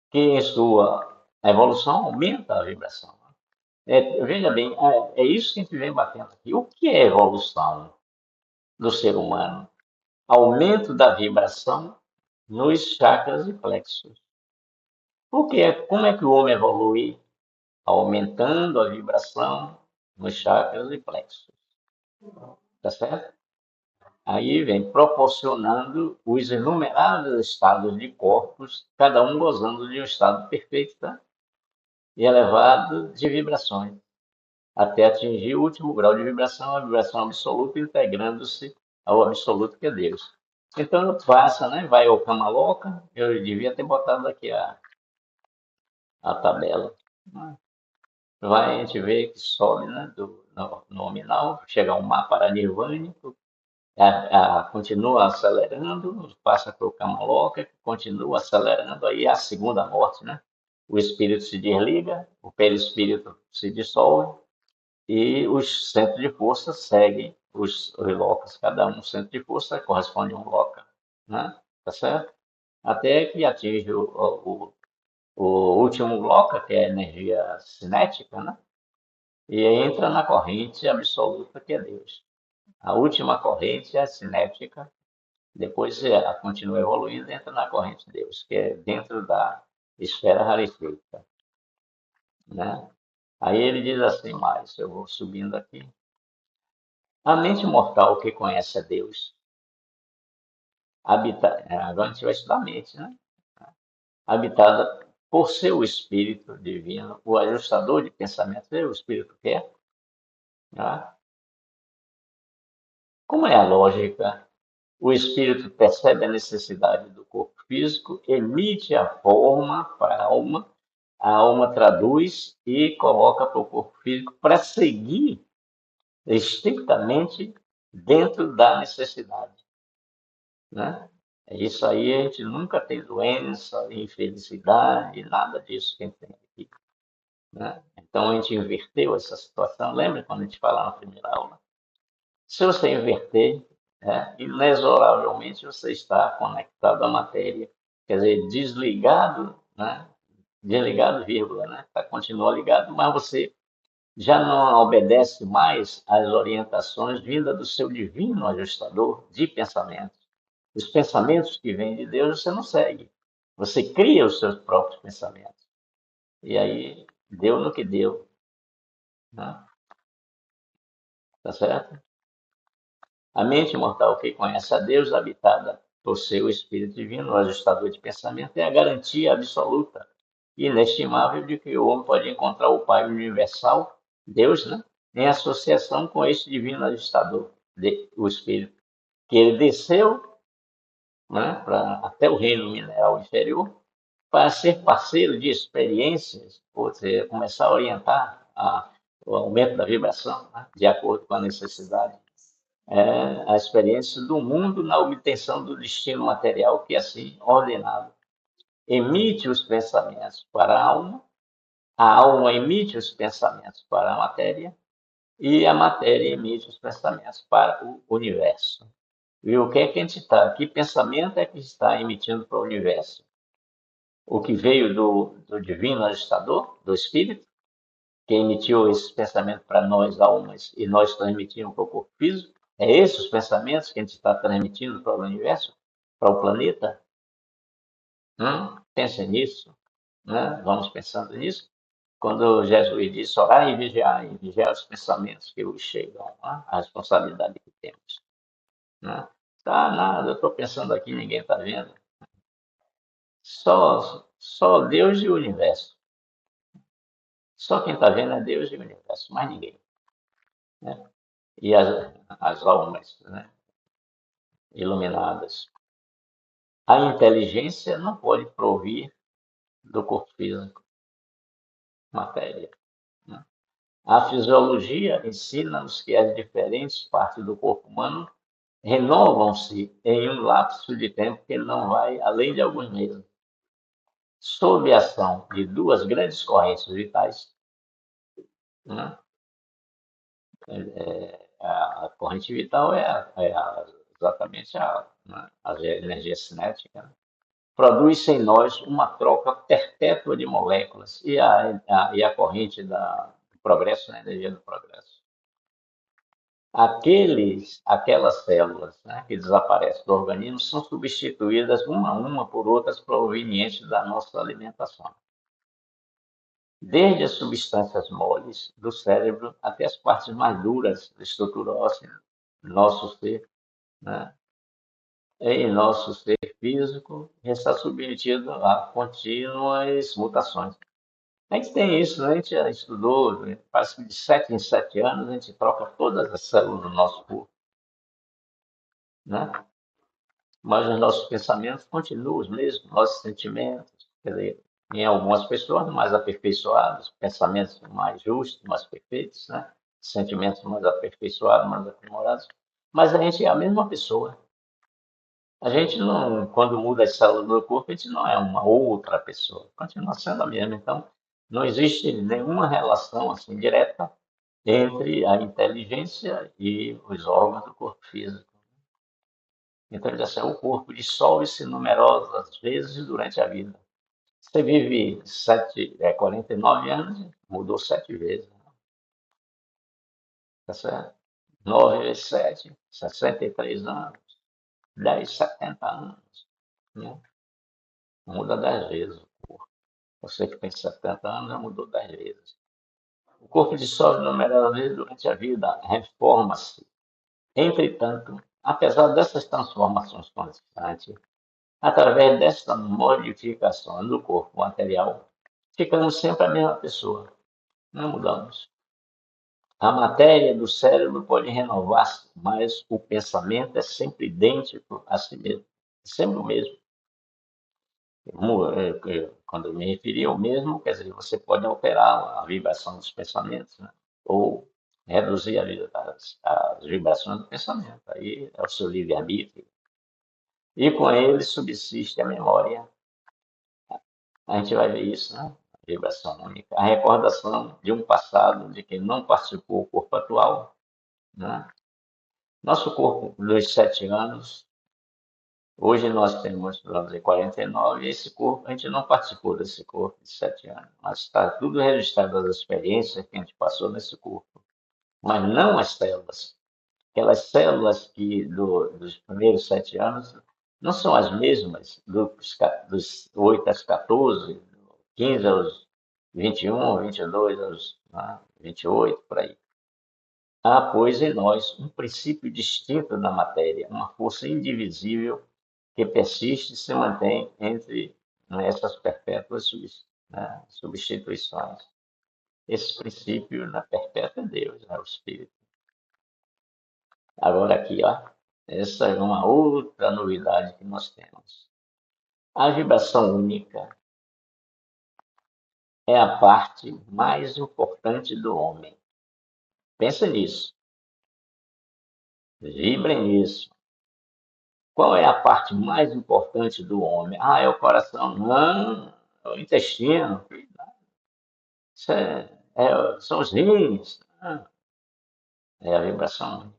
Que em sua evolução aumenta a vibração. Veja bem, é isso que a gente vem batendo aqui. O que é evolução do ser humano? Aumento da vibração nos chakras e plexos. Porque como é que o homem evolui? Aumentando a vibração nos chakras e plexos. Tá certo? Aí vem proporcionando os inumerados estados de corpos, cada um gozando de um estado perfeito, tá? E elevado de vibrações, até atingir o último grau de vibração, a vibração absoluta, integrando-se ao absoluto que é Deus. Então passa, né? Vai ao cama louca, eu devia ter botado aqui a tabela. a gente vê que sobe, né, no nominal, chega ao mar paranirvânico, continua acelerando, passa para o Kamaloka, que continua acelerando, aí a segunda morte, né? O espírito se desliga, o perispírito se dissolve e os centros de força seguem os locas, cada um centro de força corresponde a um loca, né? Tá certo? Até que atinge o último loca, que é a energia cinética, né? E entra na corrente absoluta que é Deus. A última corrente é a cinética, depois ela continua evoluindo, entra na corrente de Deus, que é dentro da esfera rarefeita, né? Aí ele diz assim mais, eu vou subindo aqui. A mente mortal que conhece a Deus, agora a gente vai estudar a mente, né? Habitada por seu Espírito Divino, o ajustador de pensamentos, é o Espírito que é, né? Como é a lógica? O espírito percebe a necessidade do corpo físico, emite a forma para a alma traduz e coloca para o corpo físico para seguir estritamente dentro da necessidade, né? Isso aí a gente nunca tem doença, infelicidade, nada disso que a gente tem aqui, né? Então a gente inverteu essa situação. Lembra quando a gente fala na primeira aula? Se você inverter, né, inexoravelmente você está conectado à matéria, quer dizer, desligado, né, desligado, vírgula, né, tá, continua ligado, mas você já não obedece mais às orientações vindas do seu divino ajustador de pensamentos. Os pensamentos que vêm de Deus você não segue, você cria os seus próprios pensamentos. E aí deu no que deu, né? Tá certo? A mente mortal que conhece a Deus, habitada por seu Espírito Divino, o ajustador de pensamento, é a garantia absoluta e inestimável de que o homem pode encontrar o Pai universal, Deus, né, em associação com este divino ajustador, o Espírito, que ele desceu, né, até o reino mineral inferior, para ser parceiro de experiências, ou seja, começar a orientar o aumento da vibração, né, de acordo com a necessidade, a experiência do mundo na obtenção do destino material que é assim ordenado. Emite os pensamentos para a alma emite os pensamentos para a matéria e a matéria emite os pensamentos para o universo. E o que é que a gente está? Que pensamento é que está emitindo para o universo? O que veio do divino ajustador, do Espírito, que emitiu esse pensamento para nós, almas, e nós transmitimos para o corpo físico? É esses os pensamentos que a gente está transmitindo para o universo, para o planeta? Pense nisso, né? Vamos pensando nisso. Quando Jesus disse orar e vigiar os pensamentos que vos chegam, né? A responsabilidade que temos, né? Tá nada, eu estou pensando aqui, ninguém está vendo. Só Deus e o universo. Só quem está vendo é Deus e o universo, mais ninguém, né? E as almas, né, iluminadas. A inteligência não pode provir do corpo físico, matéria, né? A fisiologia ensina-nos que as diferentes partes do corpo humano renovam-se em um lapso de tempo que não vai além de alguns meses, sob a ação de duas grandes correntes vitais, né? A corrente vital exatamente né, a energia cinética, né? Produz em nós uma troca perpétua de moléculas e a corrente do progresso, né, a energia do progresso. Aquelas células, né, que desaparecem do organismo são substituídas uma a uma por outras provenientes da nossa alimentação. Desde as substâncias moles do cérebro até as partes mais duras da estrutura óssea, nosso ser, né, em nosso ser físico, está submetido a contínuas mutações. A gente tem isso, né? A gente já estudou, né? Parece que de 7 em 7 anos a gente troca todas as células do nosso corpo, né? Mas os nossos pensamentos continuam os mesmos, nossos sentimentos, quer dizer, Em algumas pessoas mais aperfeiçoadas, pensamentos mais justos, mais perfeitos, né? Sentimentos mais aperfeiçoados, mais aprimorados. Mas a gente é a mesma pessoa. A gente não, quando muda as células do corpo, a gente não é uma outra pessoa. Continua sendo a mesma. Então, não existe nenhuma relação assim direta entre a inteligência e os órgãos do corpo físico. Então, ele diz assim, o corpo dissolve-se numerosas vezes durante a vida. Você vive 49 anos, mudou 7 vezes, tá certo? 9 vezes 7, 63 anos. 10, 70 anos, né? Muda 10 vezes o corpo. Você que tem 70 anos já mudou 10 vezes. O corpo dissolve numerosas vezes durante a vida, reforma-se. Entretanto, apesar dessas transformações constantes, através desta modificação do corpo material, ficamos sempre a mesma pessoa, não mudamos. A matéria do cérebro pode renovar-se, mas o pensamento é sempre idêntico a si mesmo, sempre o mesmo. Quando eu me referi ao mesmo, quer dizer, você pode alterar a vibração dos pensamentos, né? Ou reduzir as vibrações do pensamento. Aí é o seu livre-arbítrio. E com ele subsiste a memória. A gente vai ver isso, né? A vibração única. A recordação de um passado de quem não participou do corpo atual, né? Nosso corpo dos 7 anos, hoje nós temos, vamos dizer, 49, e esse corpo, a gente não participou desse corpo de 7 anos, mas está tudo registrado as experiências que a gente passou nesse corpo. Mas não as células. Aquelas células dos primeiros 7 anos não são as mesmas dos 8 aos 14, 15 aos 21, 22 aos 28, por aí. Há, pois, em nós um princípio distinto da matéria, uma força indivisível que persiste e se mantém entre essas perpétuas substituições. Esse princípio na perpétua é Deus, é o Espírito. Agora aqui, ó, essa é uma outra novidade que nós temos. A vibração única é a parte mais importante do homem. Pensa nisso, vibrem nisso. Qual é a parte mais importante do homem? Ah, é o coração? Não, é o intestino. Isso são os rins. Não, é a vibração.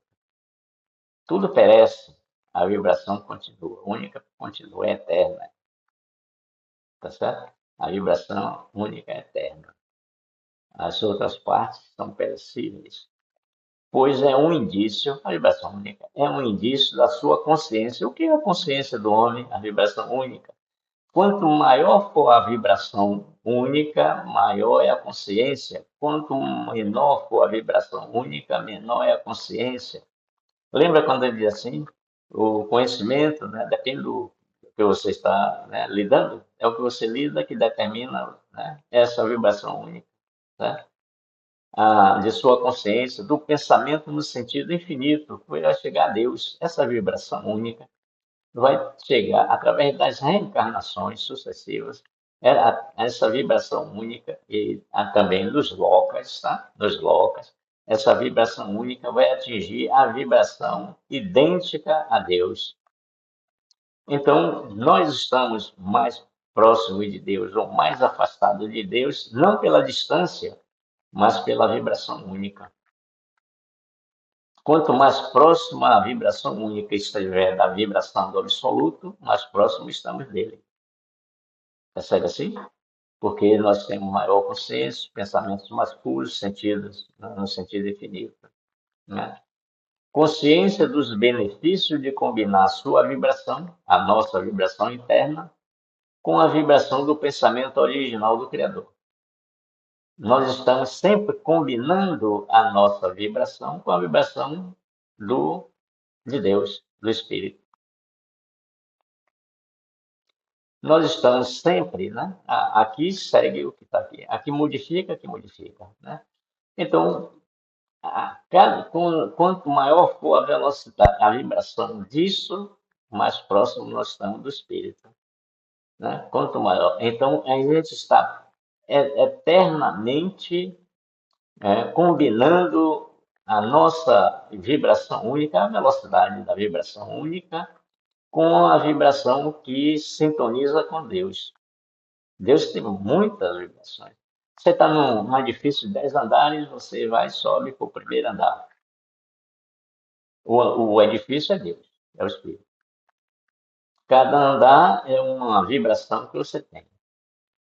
Tudo perece, a vibração continua. Única continua, é eterna. Tá certo? A vibração única é eterna. As outras partes são perecíveis. Pois é um indício, a vibração única, é um indício da sua consciência. O que é a consciência do homem? A vibração única. Quanto maior for a vibração única, maior é a consciência. Quanto menor for a vibração única, menor é a consciência. Lembra quando ele diz assim? O conhecimento, né, depende do que você está, né, lidando. É o que você lida que determina, né, essa vibração única, né? De sua consciência, do pensamento no sentido infinito, que vai chegar a Deus. Essa vibração única vai chegar através das reencarnações sucessivas, essa vibração única e também dos locas, tá? Dos locas, essa vibração única vai atingir a vibração idêntica a Deus. Então, nós estamos mais próximos de Deus ou mais afastados de Deus, não pela distância, mas pela vibração única. Quanto mais próxima a vibração única estiver da vibração do absoluto, mais próximo estamos dele. Percebe assim? Porque nós temos maior consciência, pensamentos mais puros, sentidos, no sentido infinito. Né? Consciência dos benefícios de combinar a sua vibração, a nossa vibração interna, com a vibração do pensamento original do Criador. Nós estamos sempre combinando a nossa vibração com a vibração de Deus, do Espírito. Nós estamos sempre, né? Aqui segue o que está aqui. Aqui modifica, né? Então, quanto maior for a velocidade, a vibração disso, mais próximo nós estamos do Espírito. né? Quanto maior. Então, a gente está eternamente combinando a nossa vibração única, a velocidade da vibração única, com a vibração que sintoniza com Deus. Deus tem muitas vibrações. Você está num edifício de 10 andares, você vai e sobe para o primeiro andar. O edifício é Deus, é o Espírito. Cada andar é uma vibração que você tem.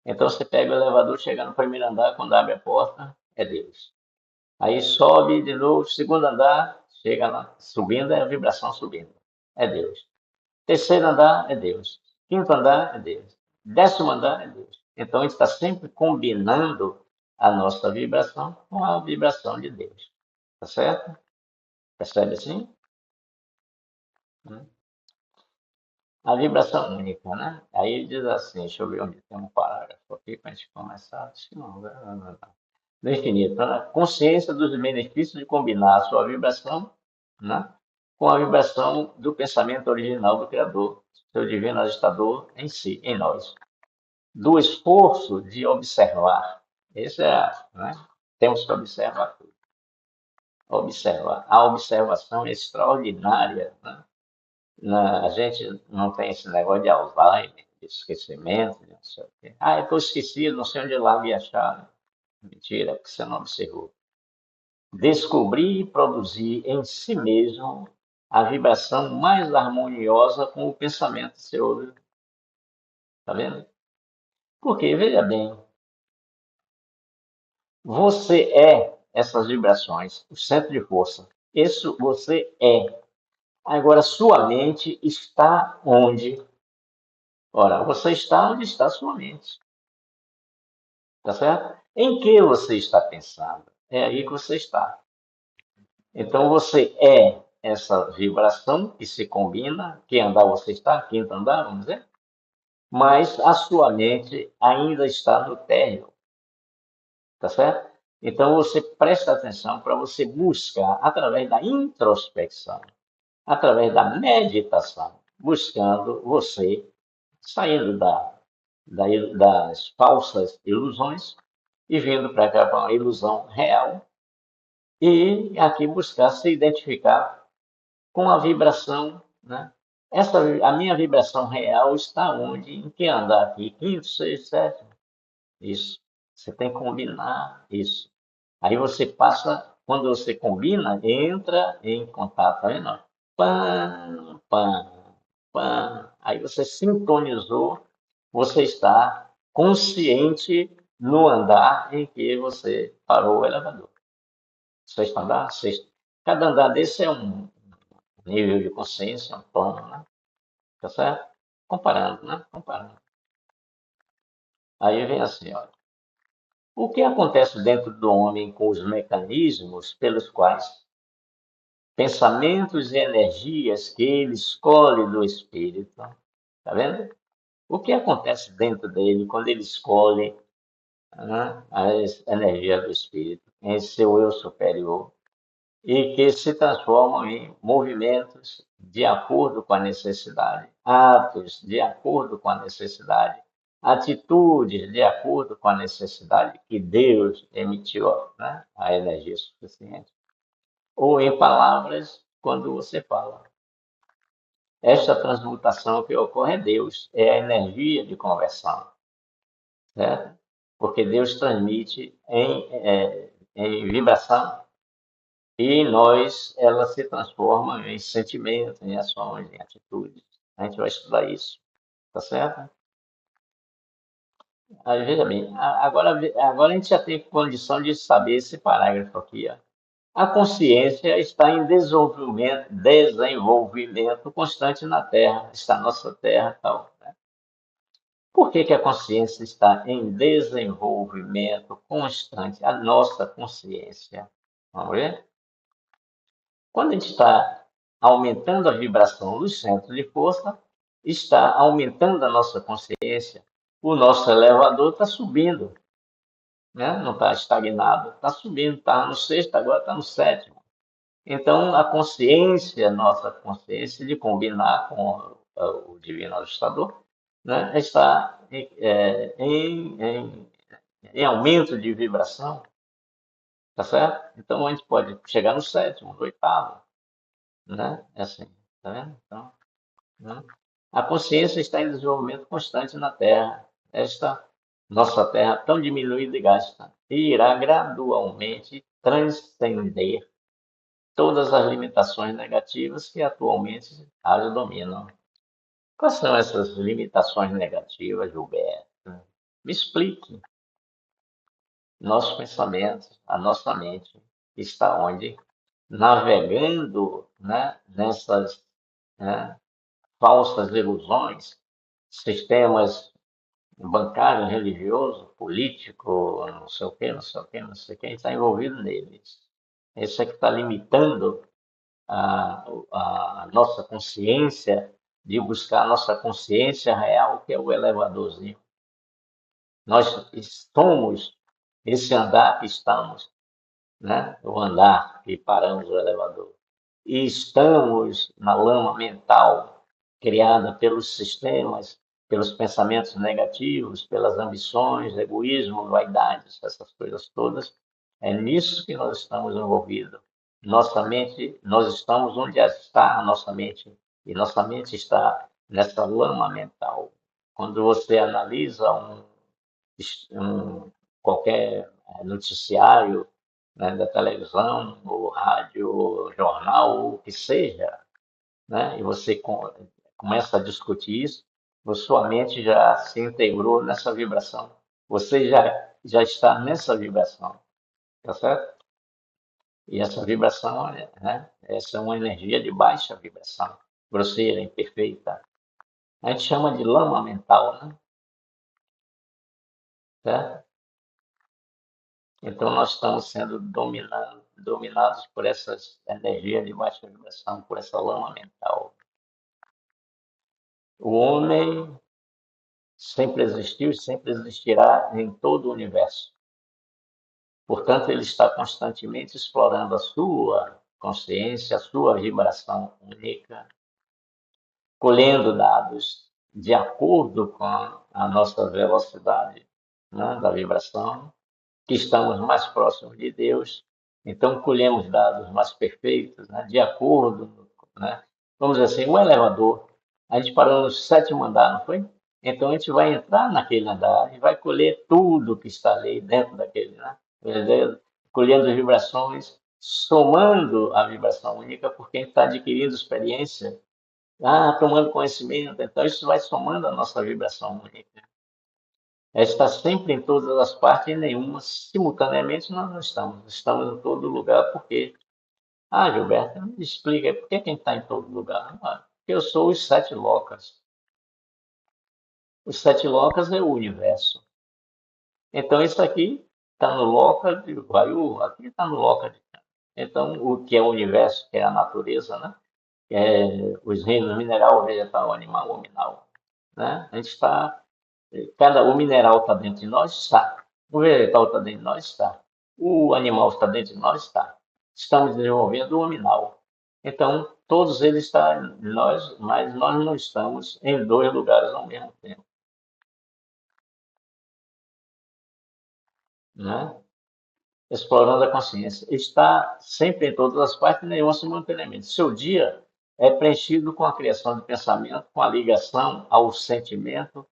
Então você pega o elevador, chega no primeiro andar, quando abre a porta, é Deus. Aí sobe de novo, segundo andar, chega lá, subindo, é a vibração subindo. É Deus. Terceiro andar é Deus. Quinto andar é Deus. Décimo andar é Deus. Então a gente está sempre combinando a nossa vibração com a vibração de Deus. Tá certo? Percebe assim? A vibração única, né? Aí ele diz assim, deixa eu ver onde tem um parágrafo aqui para a gente começar. Acho que não, não. No infinito, né? Consciência dos benefícios de combinar a sua vibração, né, com a vibração do pensamento original do Criador, seu divino agitador em si, em nós. Do esforço de observar. Esse é, né? Temos que observar tudo. Observar. A observação é extraordinária, né? A gente não tem esse negócio de Alzheimer, de esquecimento, de não sei o quê. Ah, eu estou esquecido, não sei onde larguei a chave. Mentira, porque você não observou. Descobrir e produzir em si mesmo a vibração mais harmoniosa com o pensamento seu. Tá vendo? Porque, veja bem, você é essas vibrações, o centro de força. Isso você é. Agora, sua mente está onde? Ora, você está onde está sua mente. Tá certo? Em que você está pensando? É aí que você está. Então você é essa vibração que se combina, que andar você está, quinto andar, vamos dizer, mas a sua mente ainda está no térreo, tá certo? Então você presta atenção para você buscar, através da introspecção, através da meditação, buscando você, saindo das falsas ilusões e vindo para cá para uma ilusão real, e aqui buscar se identificar com a vibração, né? A minha vibração real está onde? Em que andar aqui? Quinto, sexto, sétimo? Isso. Você tem que combinar isso. Aí você passa, quando você combina, entra em contato, tá vendo? Pam, pam, pam. Aí você sintonizou, você está consciente no andar em que você parou o elevador. Sexto andar, sexto. Cada andar desse é um nível de consciência, um plano, né? Tá certo? Comparando, né? Comparando. Aí vem assim, olha. O que acontece dentro do homem com os mecanismos pelos quais pensamentos e energias que ele escolhe do espírito, tá vendo? O que acontece dentro dele quando ele escolhe, né, as energias do espírito em seu eu superior e que se transformam em movimentos de acordo com a necessidade, atos de acordo com a necessidade, atitudes de acordo com a necessidade que Deus emitiu, né, a energia suficiente. Ou em palavras, quando você fala. Esta transmutação que ocorre é Deus, é a energia de conversão, certo? Porque Deus transmite em vibração e em nós ela se transforma em sentimentos, em ações, em atitudes. A gente vai estudar isso, tá certo? Aí, veja bem, agora a gente já tem condição de saber esse parágrafo aqui. Ó. A consciência está em desenvolvimento constante na Terra, está na nossa Terra e tal. Né? Por que, que a consciência está em desenvolvimento constante? A nossa consciência. Vamos ver? Quando a gente está aumentando a vibração do centro de força, está aumentando a nossa consciência. O nosso elevador está subindo, né? Não está estagnado, está subindo, está no sexto, agora está no sétimo. Então, a consciência, nossa consciência de combinar com o divino ajustador, né, está em aumento de vibração, tá certo? Então a gente pode chegar no sétimo, no oitavo, né? É assim, tá vendo? Então, né? A consciência está em desenvolvimento constante na Terra. Esta nossa Terra tão diminuída e gasta, irá gradualmente transcender todas as limitações negativas que atualmente a dominam. Quais são essas limitações negativas, Gilberto? Me explique. Nossos pensamentos, a nossa mente está onde? Navegando, né, nessas, né, falsas ilusões, sistemas bancário, religioso, político, não sei o que, não sei o que, não sei quem está envolvido neles. Esse é que está limitando a nossa consciência, de buscar a nossa consciência real, que é o elevadorzinho. Nós somos esse andar que estamos, né? O andar que paramos o elevador. E estamos na lama mental criada pelos sistemas, pelos pensamentos negativos, pelas ambições, egoísmo, vaidades, essas coisas todas. É nisso que nós estamos envolvidos. Nossa mente, nós estamos onde está a nossa mente, e nossa mente está nessa lama mental. Quando você analisa qualquer noticiário, né, da televisão, ou rádio, ou jornal, o que seja, né, e você começa a discutir isso, a sua mente já se integrou nessa vibração. Você já está nessa vibração, tá certo? E essa vibração, né, essa é uma energia de baixa vibração, grosseira, imperfeita. A gente chama de lama mental, né? Certo? Então, nós estamos sendo dominados por essas energias de baixa vibração, por essa lama mental. O homem sempre existiu e sempre existirá em todo o universo. Portanto, ele está constantemente explorando a sua consciência, a sua vibração única, colhendo dados de acordo com a nossa velocidade, né, da vibração, que estamos mais próximos de Deus, então colhemos dados mais perfeitos, né, de acordo, né? Vamos dizer assim, o elevador, a gente parou no sétimo andar, não foi? Então a gente vai entrar naquele andar e vai colher tudo que está ali dentro daquele, né? Colhendo vibrações, somando a vibração única, porque a gente está adquirindo experiência, tomando conhecimento, então isso vai somando a nossa vibração única. Ela está sempre em todas as partes e nenhuma simultaneamente nós não estamos. Estamos em todo lugar porque, Gilberto, me explica aí, por que quem está em todo lugar? Porque eu sou os sete locas. Os sete locas é o universo. Então isso aqui está no loca de Vaiu, aqui está no loca de. Então o que é o universo, que é a natureza, né? Que é os reinos mineral, vegetal, animal, nominal, né? A gente está. O mineral está dentro de nós? Está. O vegetal está dentro de nós? Está. O animal está dentro de nós? Está. Estamos desenvolvendo o aminal. Então, todos eles estão em nós, mas nós não estamos em dois lugares ao mesmo tempo, né? Explorando a consciência. Está sempre em todas as partes, nenhuma simultaneamente. Seu dia é preenchido com a criação de pensamento, com a ligação ao sentimento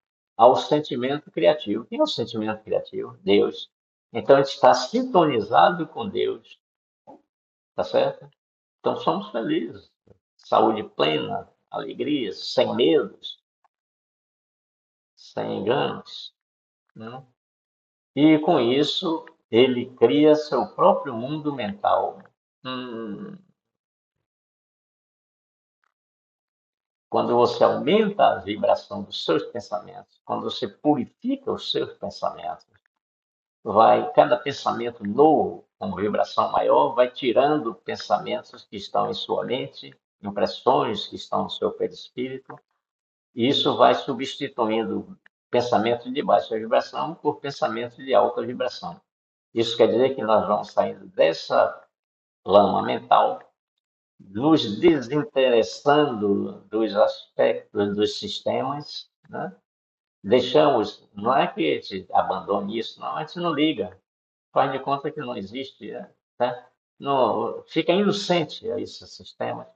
criativo. Quem é o sentimento criativo? Deus. Então, a gente está sintonizado com Deus, tá certo? Então, somos felizes. Saúde plena, alegria, sem medos, sem enganos, né? E com isso, ele cria seu próprio mundo mental. Hum, Quando você aumenta a vibração dos seus pensamentos, quando você purifica os seus pensamentos, cada pensamento novo, com vibração maior, vai tirando pensamentos que estão em sua mente, impressões que estão no seu perispírito, e isso vai substituindo pensamentos de baixa vibração por pensamentos de alta vibração. Isso quer dizer que nós vamos saindo dessa lama mental, nos desinteressando dos aspectos dos sistemas, né? deixamos, não é que a gente abandone isso, não, a gente não liga, faz de conta que não existe, tá? Não, fica inocente a esse sistema.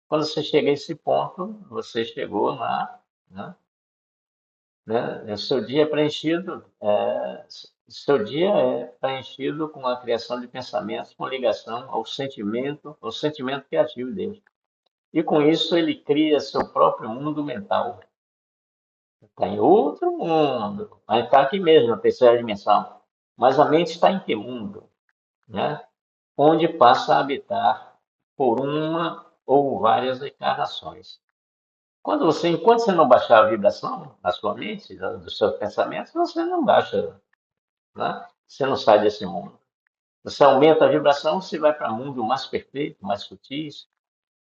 Quando você chega a esse ponto, você chegou né? O seu dia é preenchido, seu dia é preenchido com a criação de pensamentos com ligação ao sentimento criativo de Deus. E com isso ele cria seu próprio mundo mental. Está em outro mundo, mas está aqui mesmo, na terceira dimensão. Mas a mente está em que mundo? Né? Onde passa a habitar por uma ou várias encarnações. Enquanto você não baixar a vibração na sua mente, dos seus pensamentos, você não baixa, né? Você não sai desse mundo. Você aumenta a vibração, você vai para um mundo mais perfeito, mais sutis.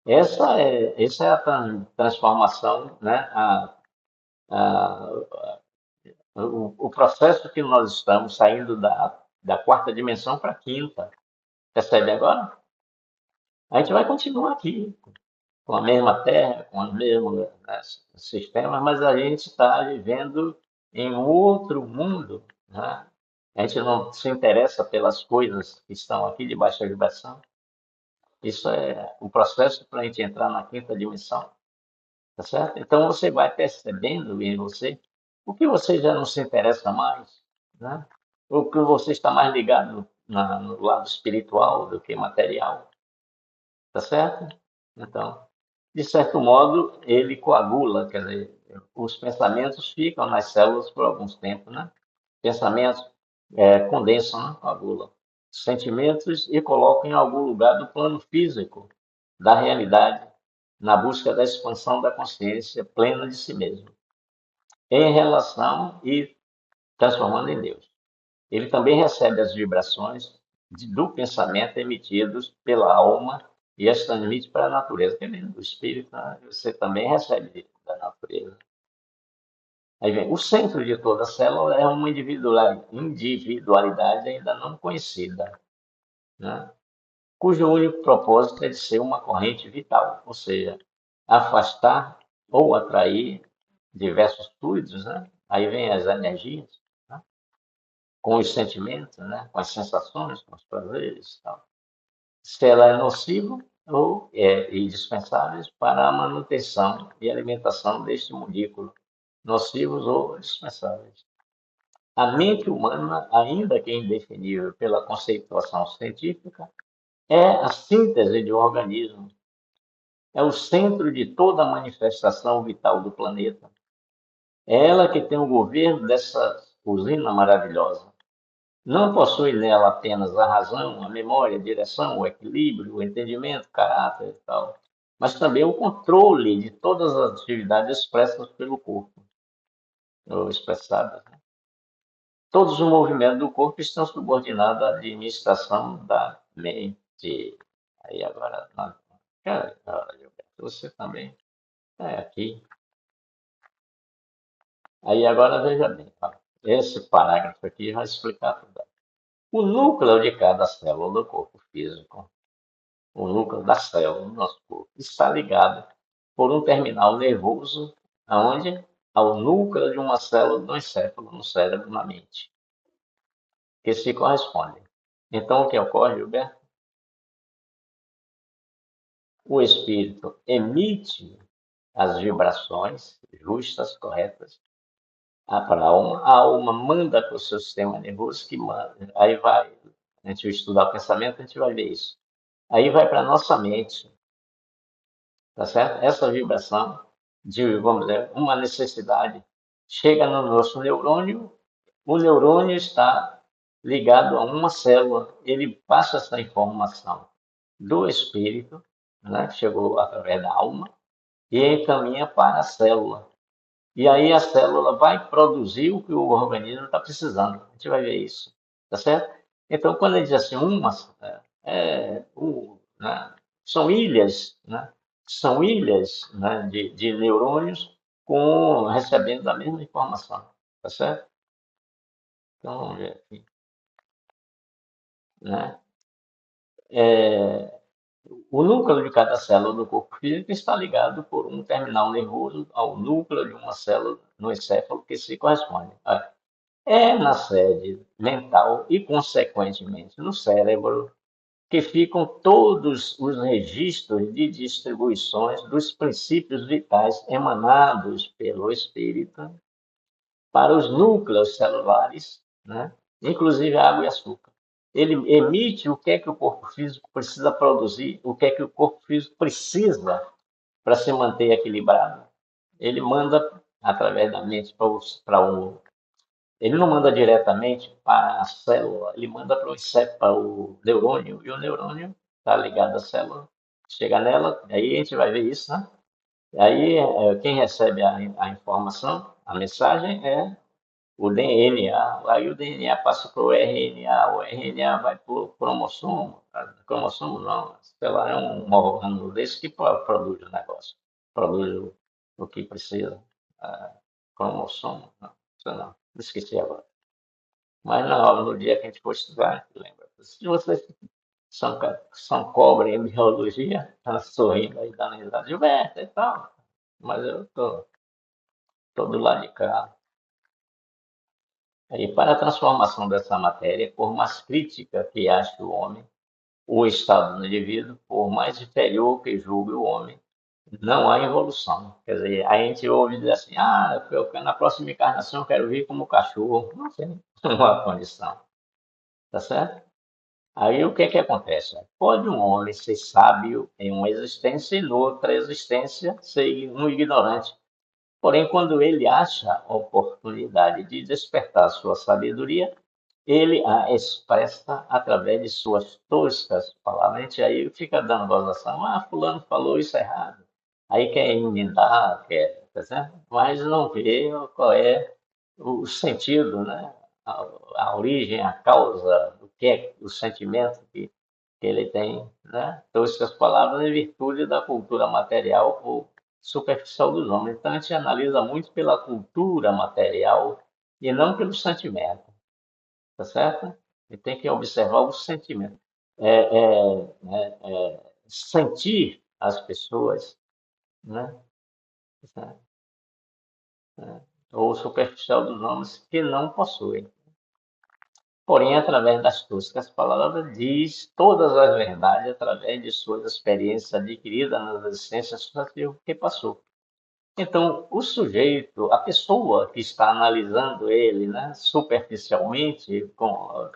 Essa é a transformação, né? A, o processo que nós estamos saindo da quarta dimensão para a quinta. Percebe agora? A gente vai continuar aqui, com a mesma terra, com os mesmos, né, sistemas, mas a gente está vivendo em um outro mundo. Né? A gente não se interessa pelas coisas que estão aqui debaixo da vibração. Isso é o processo para a gente entrar na quinta dimensão, tá certo? Então você vai percebendo em você o que você já não se interessa mais, né? O que você está mais ligado no lado espiritual do que material, tá certo? Então, de certo modo, ele coagula, quer dizer, os pensamentos ficam nas células por alguns tempos, né? Pensamentos condensam, né? Coagulam. Sentimentos e colocam em algum lugar do plano físico da realidade, na busca da expansão da consciência plena de si mesmo, em relação e transformando em Deus. Ele também recebe as vibrações do pensamento emitidos pela alma e as transmite para a natureza, que vem do espírito, né? Você também recebe da natureza. Aí vem, o centro de toda célula é uma individualidade ainda não conhecida, né? Cujo único propósito é de ser uma corrente vital, ou seja, afastar ou atrair diversos fluidos, né? Aí vem as energias, né? Com os sentimentos, né? Com as sensações, com os prazeres, tal. Se ela é nociva ou é indispensável para a manutenção e alimentação deste mundículo, nocivos ou dispensáveis. A mente humana, ainda que indefinível pela conceituação científica, é a síntese de um organismo, é o centro de toda a manifestação vital do planeta. É ela que tem o governo dessa usina maravilhosa. Não possui nela apenas a razão, a memória, a direção, o equilíbrio, o entendimento, o caráter e tal, mas também o controle de todas as atividades expressas pelo corpo, ou expressadas, né? Todos os movimentos do corpo estão subordinados à administração da mente. Aí agora, cara, você também é aqui. Aí agora veja bem, tá? Esse parágrafo aqui vai explicar tudo. O núcleo de cada célula do corpo físico, o núcleo da célula do nosso corpo, está ligado por um terminal nervoso aonde? Ao núcleo de uma célula do encéfalo, no cérebro, na mente, que se correspondem. Então, o que ocorre, Gilberto? O espírito emite as vibrações justas, corretas, para a alma manda para o seu sistema nervoso que manda. Aí vai, a gente vai estudar o pensamento, a gente vai ver isso. Aí vai para a nossa mente, tá certo? Essa vibração de, vamos dizer, uma necessidade chega no nosso neurônio, o neurônio está ligado a uma célula, ele passa essa informação do espírito, né, que chegou através da alma, e encaminha para a célula. E aí a célula vai produzir o que o organismo está precisando. A gente vai ver isso, tá certo? Então, quando ele diz assim, né, são ilhas, né? São ilhas, né, de neurônios recebendo a mesma informação, tá certo? Então, vamos ver aqui, né? O núcleo de cada célula do corpo físico está ligado por um terminal nervoso ao núcleo de uma célula no encéfalo que se corresponde. É na sede mental e, consequentemente, no cérebro que ficam todos os registros de distribuições dos princípios vitais emanados pelo espírito para os núcleos celulares, né? Inclusive água e açúcar. Ele emite o que é que o corpo físico precisa produzir, o que é que o corpo físico precisa para se manter equilibrado. Ele manda através da mente para o. Ele não manda diretamente para a célula, ele manda para o neurônio, e o neurônio está ligado à célula, chega nela, aí a gente vai ver isso, né? Aí quem recebe a informação, a mensagem é o DNA, aí o DNA passa para o RNA vai para o cromossomo, cromossomo não, sei lá, é um órgão desse que produz o negócio, produz o que precisa, ah, cromossomo, não, sei não, esqueci agora. Mas no dia que a gente for estudar, lembra. Se vocês são cobre em biologia, tá sorrindo aí, dando risada, Gilberto e tal, mas eu tô do lado de cá. E para a transformação dessa matéria, por mais crítica que ache o homem, o estado do indivíduo, por mais inferior que julgue o homem, não há evolução. Quer dizer, a gente ouve dizer assim, na próxima encarnação eu quero vir como cachorro. Não tem uma condição, tá certo? Aí o que que acontece? Pode um homem ser sábio em uma existência e noutra existência ser um ignorante. Porém, quando ele acha a oportunidade de despertar sua sabedoria, ele a expressa através de suas toscas palavras. E aí fica dando gozação. Fulano falou isso errado. Aí quer emendar, quer, tá certo? Mas não vê qual é o sentido, né? A origem, a causa, o que é o sentimento que ele tem, né? Toscas palavras em virtude da cultura material ou superficial dos homens. Então a gente analisa muito pela cultura material e não pelo sentimento, tá certo? E tem que observar o sentimento. Sentir as pessoas, né? Ou superficial dos homens que não possuem. Porém, através das toscas palavras, diz todas as verdades através de suas experiências adquiridas nas existências sucessivas que passou. Então, o sujeito, a pessoa que está analisando ele, né, superficialmente, com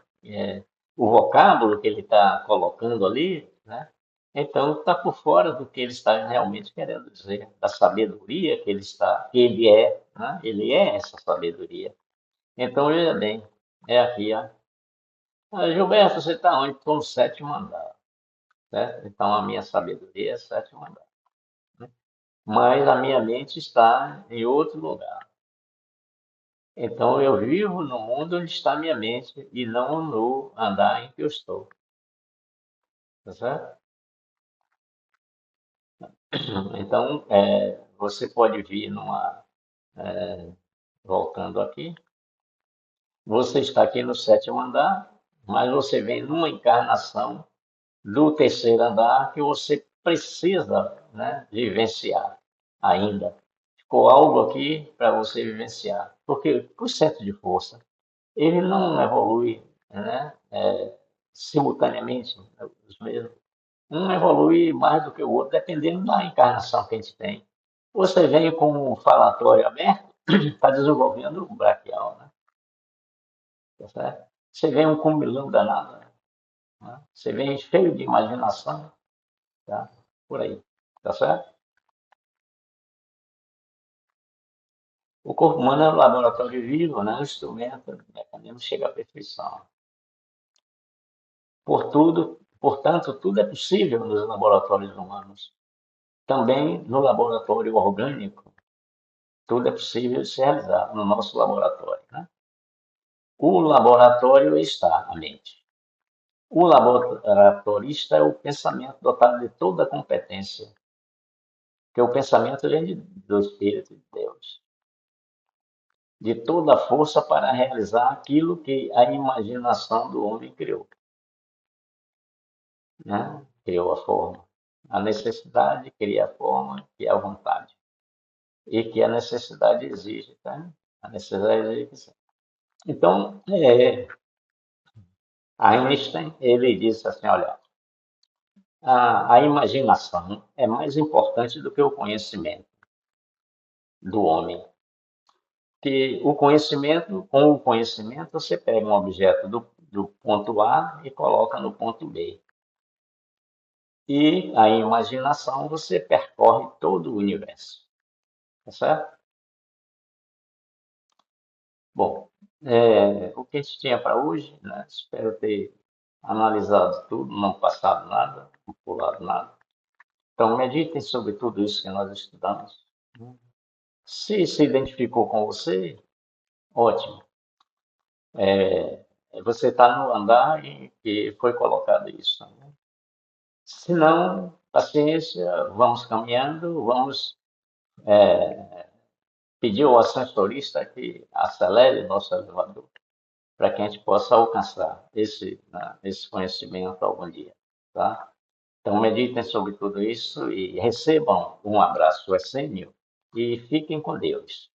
o vocábulo que ele está colocando ali, né, então está por fora do que ele está realmente querendo dizer, da sabedoria que ele é, né, ele é essa sabedoria. Então, veja bem, é aqui, ó. Gilberto, você está onde? Estou no sétimo andar, certo? Então, a minha sabedoria é sétimo andar, né? Mas a minha mente está em outro lugar. Então eu vivo no mundo onde está minha mente e não no andar em que eu estou, tá certo? Então você pode vir voltando aqui, você está aqui no sétimo andar, mas você vem numa encarnação do terceiro andar que você precisa, né, vivenciar ainda. Ficou algo aqui para você vivenciar, porque o centro de força ele não evolui, né, simultaneamente, né, os mesmos. Um evolui mais do que o outro, dependendo da encarnação que a gente tem. Você vem com um falatório aberto, está desenvolvendo o braquial, né? Tá certo? Você vem um cumbilão danado, né? Você vem cheio de imaginação, tá? Por aí, tá certo? O corpo humano é um laboratório vivo, né? Um instrumento, um mecanismo chega à perfeição. Portanto, tudo é possível nos laboratórios humanos. Também no laboratório orgânico, tudo é possível de se realizar no nosso laboratório, né? O laboratório está a mente. O laboratorista é o pensamento dotado de toda a competência, que o pensamento vem do Espírito de Deus, de toda a força para realizar aquilo que a imaginação do homem criou, né? Criou a forma. A necessidade cria a forma que é a vontade. E que a necessidade exige, tá? A necessidade exige. Então, Einstein, ele disse assim, olha, a imaginação é mais importante do que o conhecimento do homem. Que o conhecimento, com o conhecimento, você pega um objeto do ponto A e coloca no ponto B. E a imaginação, você percorre todo o universo. Tá certo? Bom, o que a gente tinha para hoje, né? Espero ter analisado tudo, não passado nada, não pulado nada. Então, meditem sobre tudo isso que nós estudamos. Se identificou com você, ótimo. Você está no andar em que foi colocado isso. Né? Se não, paciência, vamos caminhando, vamos pedir ao ascensorista que acelere o nosso elevador para que a gente possa alcançar esse conhecimento algum dia. Tá? Então, meditem sobre tudo isso e recebam um abraço essênio e fiquem com Deus.